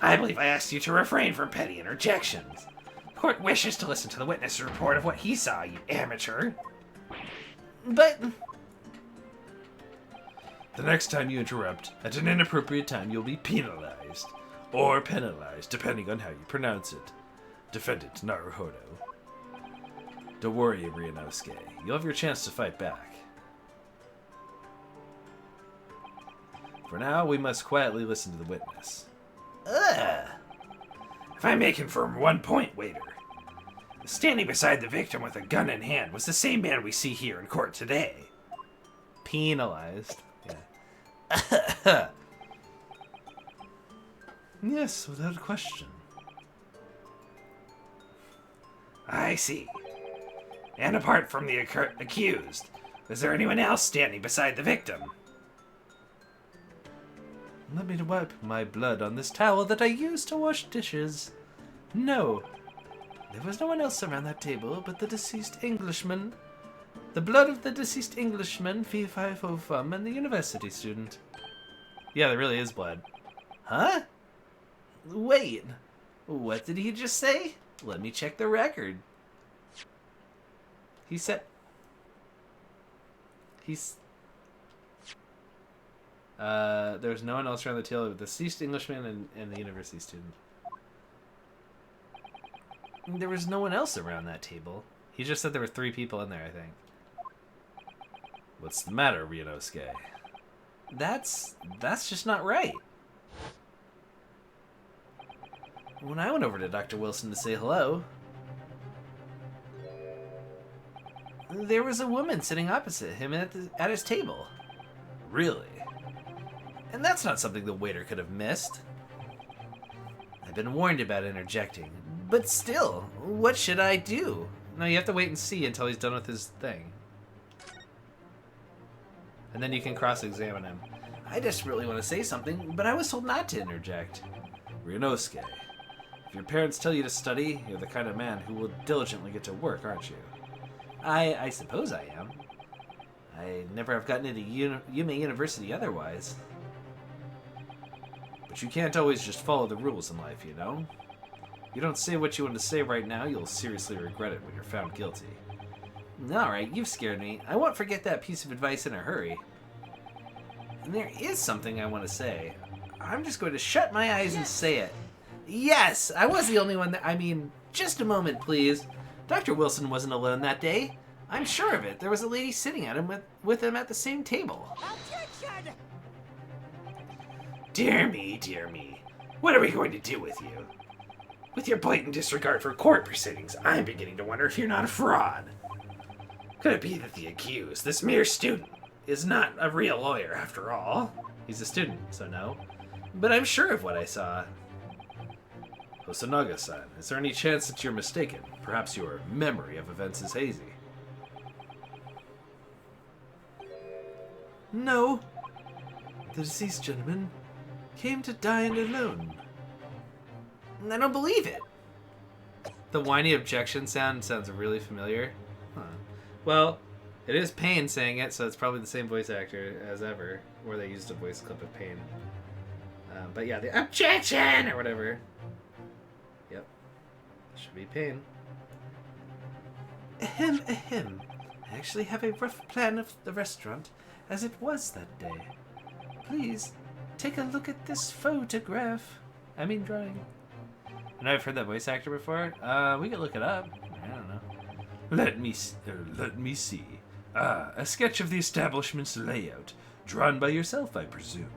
I believe I asked you to refrain from petty interjections. The court wishes to listen to the witness's report of what he saw, you amateur. But The next time you interrupt at an inappropriate time, you'll be penalized. Or penalized, depending on how you pronounce it. Defendant Naruhodo. Don't worry, Ryunosuke. You'll have your chance to fight back. For now, we must quietly listen to the witness. If I may confirm one point, waiter. Standing beside the victim with a gun in hand was the same man we see here in court today. penalized. Yeah. Yes, without question. I see. And apart from the accused, was there anyone else standing beside the victim? Let me wipe my blood on this towel that I used to wash dishes. No. There was no one else around that table but the deceased Englishman. The blood of the deceased Englishman, Fee Fi Fo Fum, and the university student. Yeah, there really is blood. Huh? Wait. What did he just say? Let me check the record. He said... there was no one else around the table but the deceased Englishman and the university student. There was no one else around that table. He just said there were 3 people in there, I think. What's the matter, Ryunosuke? That's just not right. When I went over to Dr. Wilson to say hello, there was a woman sitting opposite him at his table. Really? And that's not something the waiter could have missed. I've been warned about interjecting, but still, what should I do? No, you have to wait and see until he's done with his thing. And then you can cross-examine him. I desperately want to say something, but I was told not to interject. Ryunosuke, if your parents tell you to study, you're the kind of man who will diligently get to work, aren't you? I suppose I am. I never have gotten into Yume University otherwise. But you can't always just follow the rules in life, you know? You don't say what you want to say right now, you'll seriously regret it when you're found guilty. Alright, you've scared me. I won't forget that piece of advice in a hurry. And there is something I want to say. I'm just going to shut my eyes and say it. Yes! I was the only one that... I mean, just a moment, please. Dr. Wilson wasn't alone that day. I'm sure of it. There was a lady sitting with him at the same table. Objection! Dear me, dear me. What are we going to do with you? With your blatant disregard for court proceedings, I'm beginning to wonder if you're not a fraud. Could it be that the accused, this mere student, is not a real lawyer after all? He's a student, so no. But I'm sure of what I saw. Hosonaga-san, is there any chance that you're mistaken? Perhaps your memory of events is hazy. No. The deceased gentleman came to dine alone. I don't believe it. The whiny objection sounds really familiar. Huh. Well, it is Payne saying it, so it's probably the same voice actor as ever, where they used a voice clip of Payne. But yeah, the objection or whatever. Yep, should be Payne. Ahem, ahem. I actually have a rough plan of the restaurant as it was that day. Please, take a look at this photograph. I mean drawing. I know I've heard that voice actor before. We could look it up. I don't know. Let me see. Ah, a sketch of the establishment's layout, drawn by yourself, I presume.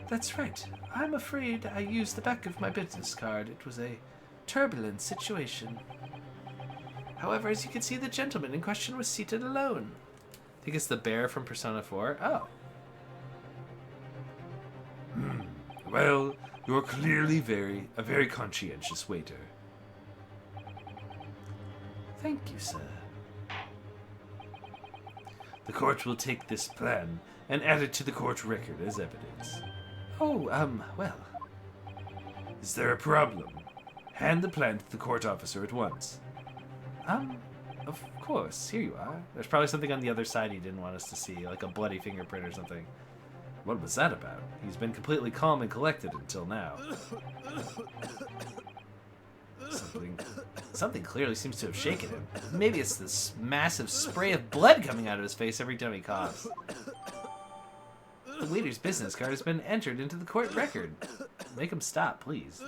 That's right. I'm afraid I used the back of my business card. It was a turbulent situation. However, as you can see, the gentleman in question was seated alone. I think it's the bear from Persona 4. Oh. Well, you're clearly a very conscientious waiter. Thank you, sir. The court will take this plan and add it to the court record as evidence. Oh, well. Is there a problem? Hand the plan to the court officer at once. Of course. Here you are. There's probably something on the other side he didn't want us to see, like a bloody fingerprint or something. What was that about? He's been completely calm and collected until now. Something clearly seems to have shaken him. Maybe it's this massive spray of blood coming out of his face every time he coughs. The waiter's business card has been entered into the court record. Make him stop, please.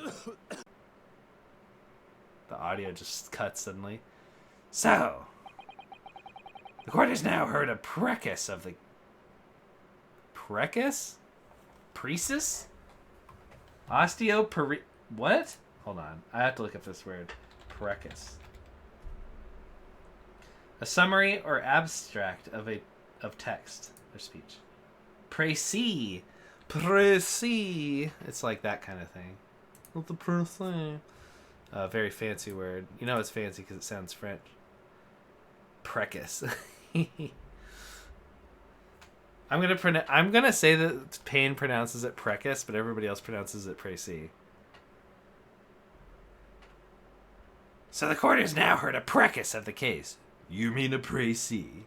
The audio just cuts suddenly. So, the court has now heard a preface of the... Precis? Precis? What? Hold on. I have to look up this word. Precis. A summary or abstract of text or speech. Précis. Précis. It's like that kind of thing. What the précis? Very fancy word. You know it's fancy because it sounds French. Precis. I'm gonna say that Payne pronounces it precis, but everybody else pronounces it précis. So the court has now heard a preface of the case. You mean a précis?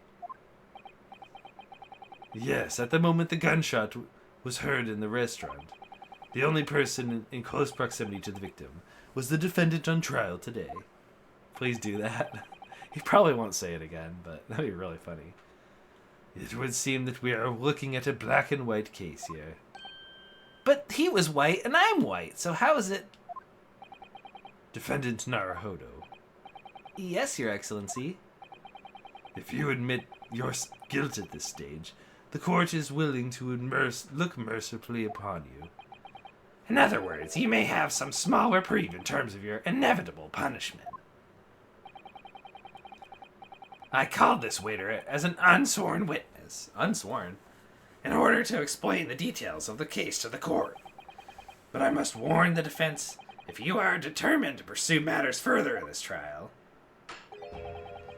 Yes, at the moment the gunshot was heard in the restaurant. The only person in close proximity to the victim was the defendant on trial today. Please do that. He probably won't say it again, but that'd be really funny. It would seem that we are looking at a black and white case here. But he was white and I'm white, so how is it... Defendant Naruhodo. Yes, Your Excellency. If you admit your guilt at this stage, the court is willing to look mercifully upon you. In other words, you may have some small reprieve in terms of your inevitable punishment. I called this waiter as an unsworn witness. Unsworn? In order to explain the details of the case to the court. But I must warn the defense, if you are determined to pursue matters further in this trial,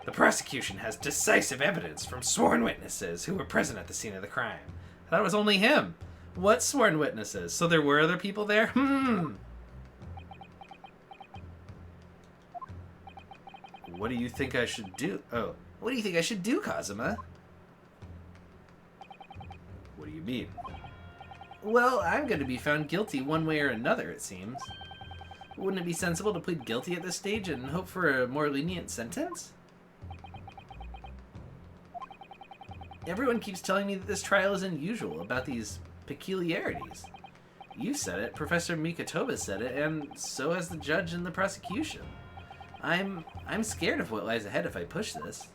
the prosecution has decisive evidence from sworn witnesses who were present at the scene of the crime. I thought it was only him. What sworn witnesses? So there were other people there? What do you think I should do? Oh, what do you think I should do, Kazuma? What do you mean? Well, I'm going to be found guilty one way or another, it seems. Wouldn't it be sensible to plead guilty at this stage and hope for a more lenient sentence? Everyone keeps telling me that this trial is unusual about these peculiarities. You said it, Professor Mikatoba said it, and so has the judge and the prosecution. I'm scared of what lies ahead if I push this.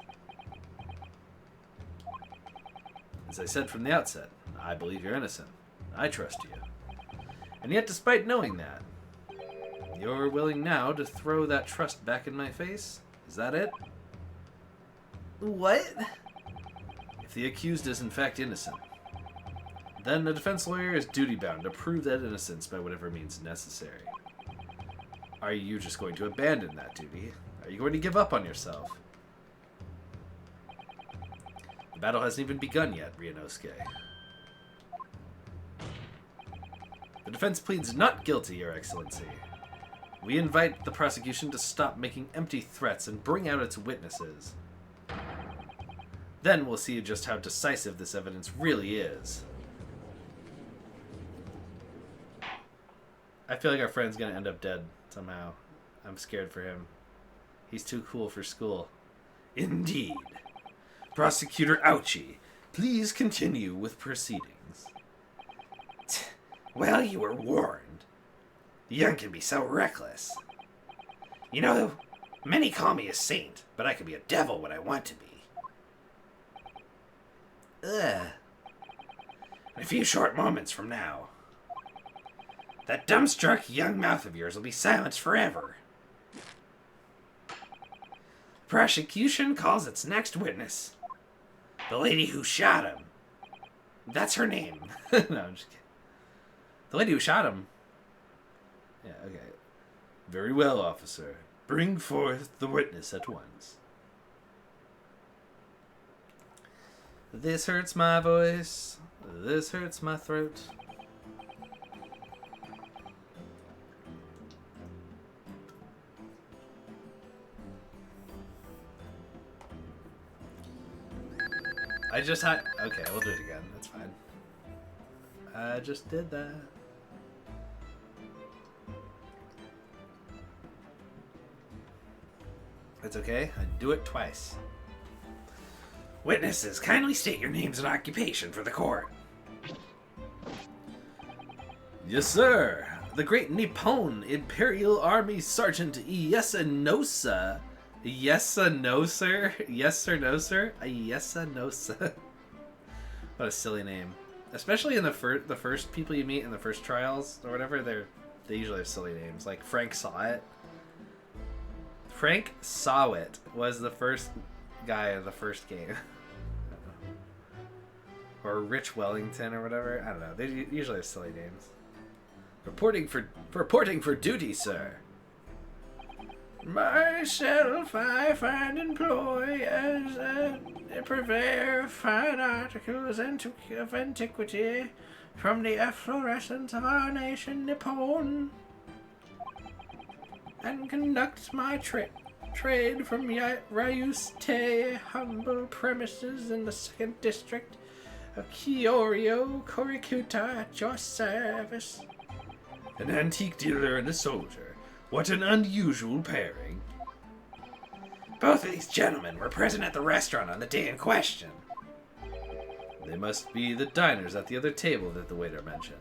As I said from the outset, I believe you're innocent. I trust you. And yet, despite knowing that, you're willing now to throw that trust back in my face? Is that it? What? If the accused is in fact innocent, then the defense lawyer is duty-bound to prove that innocence by whatever means necessary. Are you just going to abandon that duty? Are you going to give up on yourself? The battle hasn't even begun yet, Ryunosuke. The defense pleads not guilty, Your Excellency. We invite the prosecution to stop making empty threats and bring out its witnesses. Then we'll see just how decisive this evidence really is. I feel like our friend's gonna end up dead somehow. I'm scared for him. He's too cool for school. Indeed. Prosecutor Ouchie, please continue with proceedings. Well, you were warned. The young can be so reckless. You know, many call me a saint, but I can be a devil when I want to be. Ugh. In a few short moments from now, that dumbstruck young mouth of yours will be silenced forever. Prosecution calls its next witness the lady who shot him. That's her name. No, I'm just kidding. The lady who shot him. Yeah, okay. Very well, officer. Bring forth the witness at once. This hurts my voice. This hurts my throat. I just had... Okay, we'll do it again. That's fine. I just did that. It's okay. I do it twice. Witnesses, kindly state your names and occupation for the court. Yes, sir. The Great Nippon Imperial Army Sergeant Yesanosa. Yes or no, sir? Yes or no, sir? Yes or no, sir? What a silly name. Especially in the first people you meet in the first trials or whatever, they usually have silly names. Like Frank Sawit. Frank Sawit was the first guy in the first game. Or Rich Wellington or whatever. I don't know. They usually have silly names. Reporting for duty, sir. Myself, I find employ as a purveyor of fine articles of antiquity from the efflorescence of our nation, Nippon, and conduct my trade from Ryuste humble premises in the 2nd District of Kyorio, Korikuta, at your service. An antique dealer and a soldier. What an unusual pairing. Both of these gentlemen were present at the restaurant on the day in question. They must be the diners at the other table that the waiter mentioned.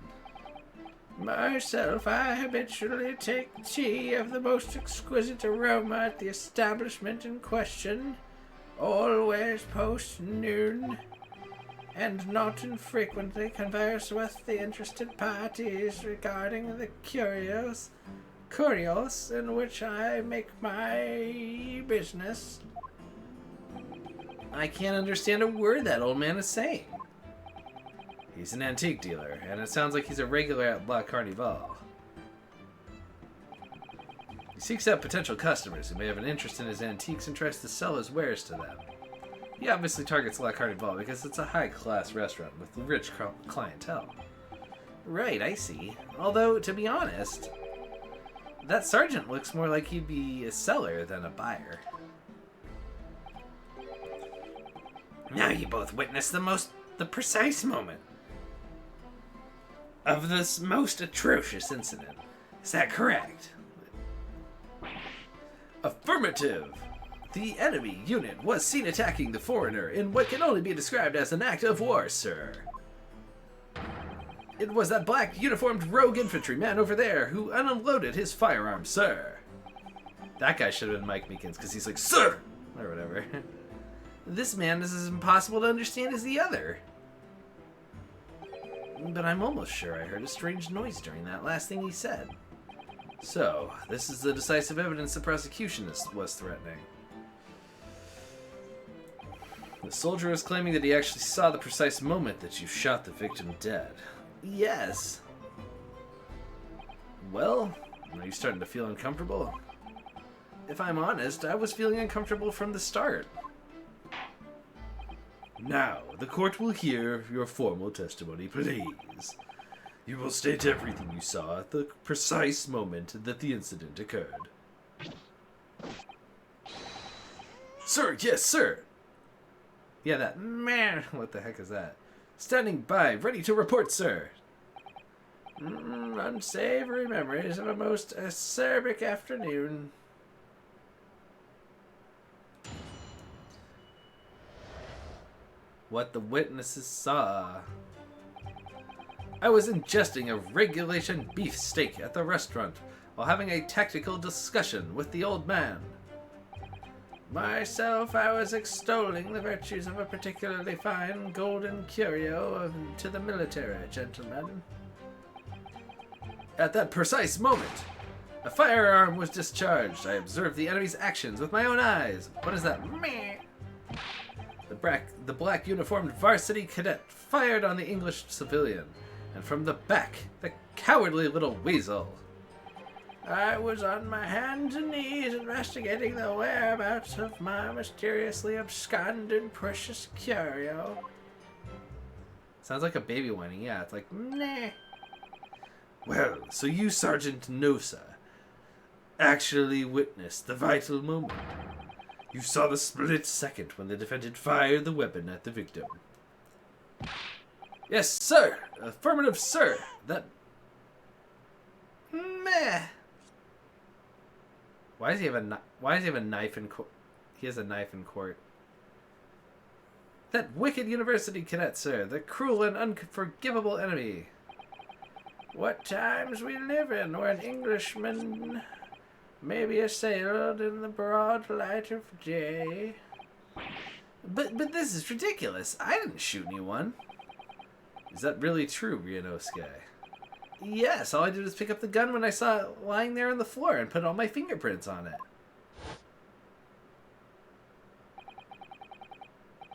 Myself, I habitually take tea of the most exquisite aroma at the establishment in question, always post-noon, and not infrequently converse with the interested parties regarding the curios in which I make my business. I can't understand a word that old man is saying. He's an antique dealer, and it sounds like he's a regular at La Carnival. He seeks out potential customers who may have an interest in his antiques and tries to sell his wares to them. He obviously targets La Carnival because it's a high-class restaurant with rich clientele. Right, I see. Although, to be honest, that sergeant looks more like he'd be a seller than a buyer. Now you both witnessed the precise moment of this most atrocious incident. Is that correct? Affirmative! The enemy unit was seen attacking the foreigner in what can only be described as an act of war, sir. It was that black uniformed rogue infantryman over there who unloaded his firearm, sir. That guy should have been Mike Meekins, because he's like, sir! Or whatever. This man is as impossible to understand as the other. But I'm almost sure I heard a strange noise during that last thing he said. So, this is the decisive evidence the prosecution was threatening. The soldier is claiming that he actually saw the precise moment that you shot the victim dead. Yes. Well, are you starting to feel uncomfortable? If I'm honest, I was feeling uncomfortable from the start. Now, the court will hear your formal testimony, please. You will state everything you saw at the precise moment that the incident occurred. Sir, yes, sir. Yeah, that man. What the heck is that? Standing by, ready to report, sir. Unsavory memories of a most acerbic afternoon. What the witnesses saw. I was ingesting a regulation beef steak at the restaurant while having a tactical discussion with the old man. Myself, I was extolling the virtues of a particularly fine golden curio to the military gentleman. At that precise moment, a firearm was discharged. I observed the enemy's actions with my own eyes. What is that? Meh. The black uniformed varsity cadet fired on the English civilian, and from the back, the cowardly little weasel. I was on my hands and knees investigating the whereabouts of my mysteriously absconded precious curio. Sounds like a baby whining. Yeah, it's like, nah. Well, so you, Sergeant Nosa, actually witnessed the vital moment. You saw the split second when the defendant fired the weapon at the victim. Yes, sir. Affirmative, sir. That... Meh. Why does he have a knife in court? He has a knife in court. That wicked university cadet, sir. The cruel and unforgivable enemy. What times we live in where an Englishman may be assailed in the broad light of day. But this is ridiculous. I didn't shoot anyone. Is that really true, Ryunosuke? Yes, all I did was pick up the gun when I saw it lying there on the floor and put all my fingerprints on it.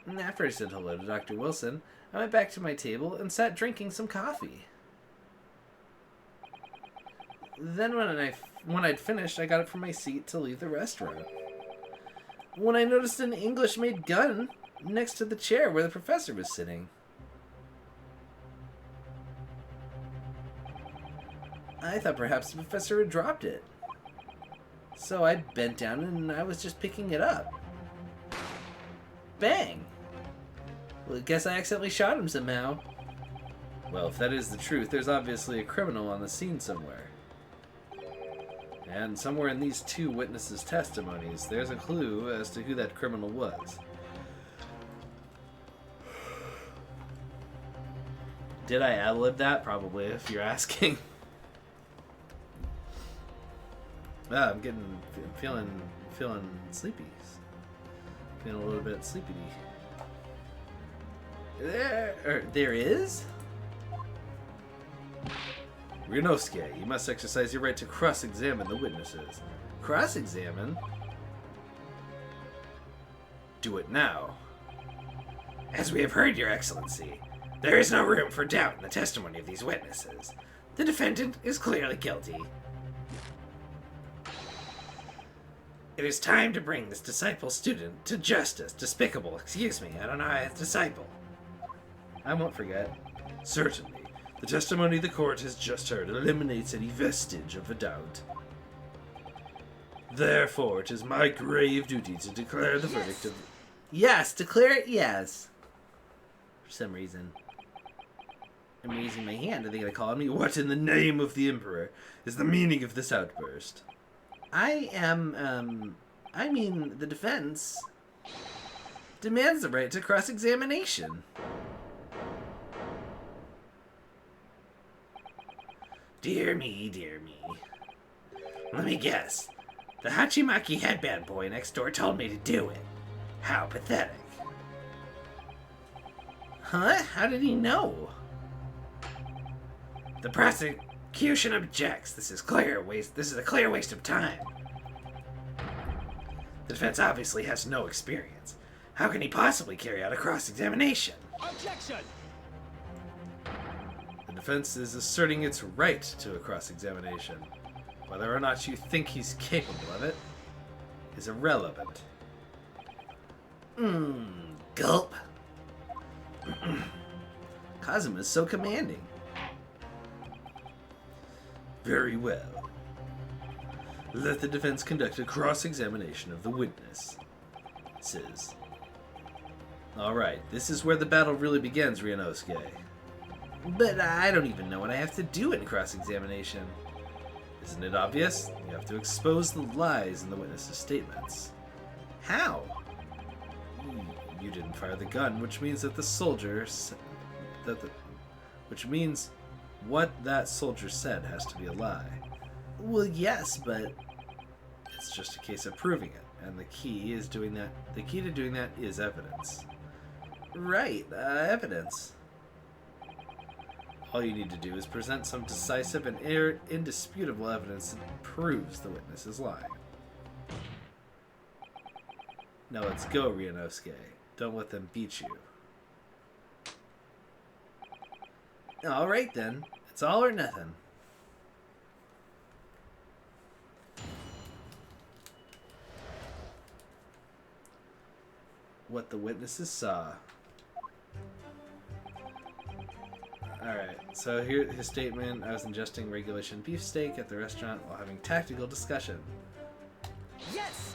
And after I said hello to Dr. Wilson, I went back to my table and sat drinking some coffee. Then when I'd finished, I got up from my seat to leave the restaurant. When I noticed an English-made gun next to the chair where the professor was sitting. I thought perhaps the professor had dropped it. So I bent down and I was just picking it up. Bang! Well, I guess I accidentally shot him somehow. Well, if that is the truth, there's obviously a criminal on the scene somewhere. And somewhere in these two witnesses' testimonies, there's a clue as to who that criminal was. Did I ad-lib that? Probably, if you're asking. I'm feeling sleepy. Feeling a little bit sleepy. There is? Ryunosuke, you must exercise your right to cross-examine the witnesses. Cross-examine? Do it now. As we have heard, Your Excellency, there is no room for doubt in the testimony of these witnesses. The defendant is clearly guilty. It is time to bring this disciple student to justice. Despicable, excuse me, I don't know how it's disciple. I won't forget. Certainly. The testimony the court has just heard eliminates any vestige of a doubt. Therefore, it is my grave duty to declare the verdict of... Yes, declare it yes. For some reason. I'm raising my hand. Are they going to call me? What in the name of the Emperor is the meaning of this outburst? The defense demands the right to cross-examination. Dear me, dear me. Let me guess. The Hachimaki headband boy next door told me to do it. How pathetic. Huh? How did he know? The prosecution objects. This is a clear waste of time. The defense obviously has no experience. How can he possibly carry out a cross-examination? Objection! The defense is asserting its right to a cross-examination. Whether or not you think he's capable of it is irrelevant. Gulp. Kazuma's so commanding. Very well. Let the defense conduct a cross-examination of the witness, says. Alright, this is where the battle really begins, Ryunosuke. But I don't even know what I have to do in cross-examination. Isn't it obvious? You have to expose the lies in the witness's statements. How? You didn't fire the gun, which means that which means what that soldier said has to be a lie. Well, yes, but it's just a case of proving it, and the key to doing that is evidence. Right, evidence. All you need to do is present some decisive and indisputable evidence that proves the witness is lying. Now let's go, Ryunosuke. Don't let them beat you. Alright then. It's all or nothing. What the witnesses saw. Alright, so here his statement. I was ingesting regulation beefsteak at the restaurant while having tactical discussion. Yes!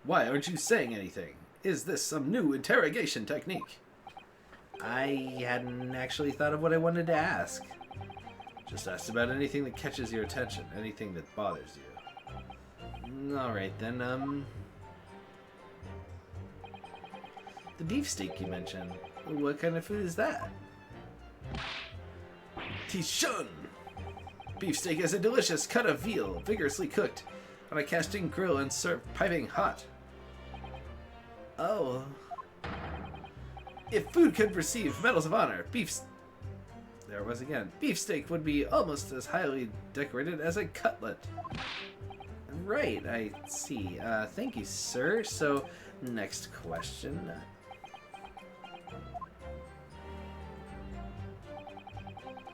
Why aren't you saying anything? Is this some new interrogation technique? I hadn't actually thought of what I wanted to ask. Just asked about anything that catches your attention, anything that bothers you. Alright then, the beefsteak you mentioned. What kind of food is that? Tishun! Beefsteak is a delicious cut of veal, vigorously cooked on a casting grill and served piping hot. Oh. If food could receive medals of honor, there it was again. Beefsteak would be almost as highly decorated as a cutlet. Right, I see. Thank you, sir. So, next question.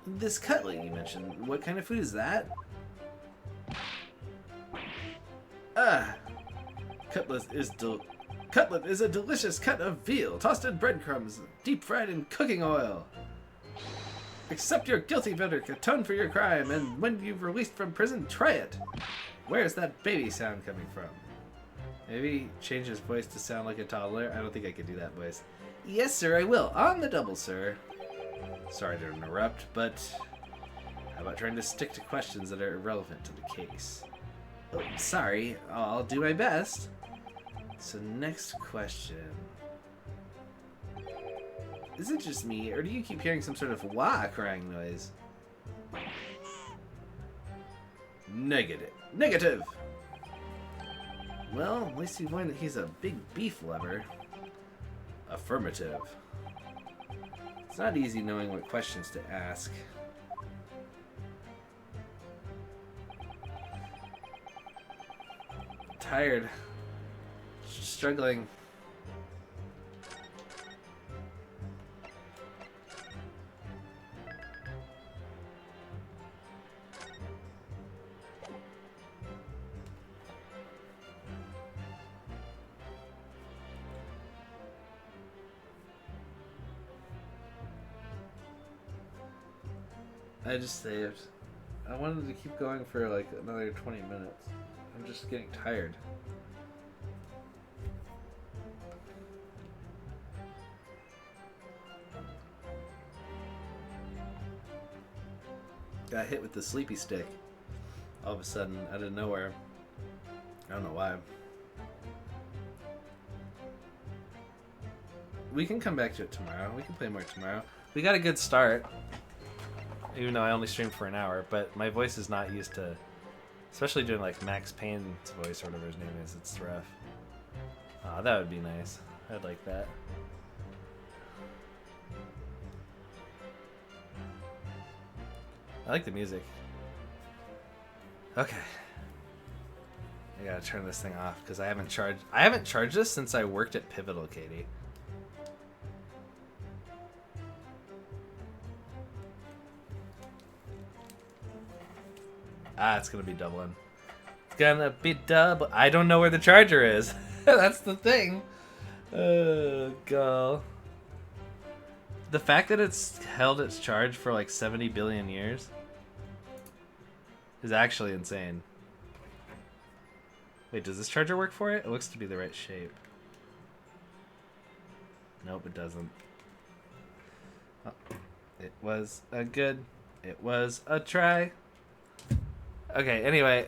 This cutlet you mentioned, what kind of food is that? Cutlet is a delicious cut of veal, tossed in breadcrumbs, deep fried in cooking oil. Accept your guilty verdict, atone for your crime, and when you've released from prison, try it. Where's that baby sound coming from? Maybe change his voice to sound like a toddler? I don't think I could do that voice. Yes, sir, I will. On the double, sir. Sorry to interrupt, but how about trying to stick to questions that are irrelevant to the case? Oh, sorry, I'll do my best. So next question. Is it just me, or do you keep hearing some sort of wah crying noise? Negative! Well, at least you learned that he's a big beef lover. Affirmative. It's not easy knowing what questions to ask. Tired. Struggling. I just saved. I wanted to keep going for like another 20 minutes. I'm just getting tired. Got hit with the sleepy stick all of a sudden out of nowhere. I don't know why. We can come back to it tomorrow. We can play more tomorrow. We got a good start. Even though I only streamed for an hour, but my voice is not used to, especially doing like Max Payne's voice or whatever his name is. It's rough. Aw, that would be nice. I'd like that. I like the music. Okay. I gotta turn this thing off because I haven't charged this since I worked at Pivotal, Katie. Ah, it's gonna be doubling. It's gonna be double. I don't know where the charger is. That's the thing. Oh, God. The fact that it's held its charge for like 70 billion years is actually insane. Wait, does this charger work for it? It looks to be the right shape. Nope, it doesn't. Oh, it was a good. It was a try. Okay, anyway.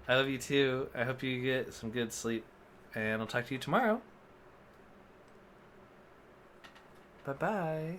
I love you too. I hope you get some good sleep. And I'll talk to you tomorrow. Bye-bye.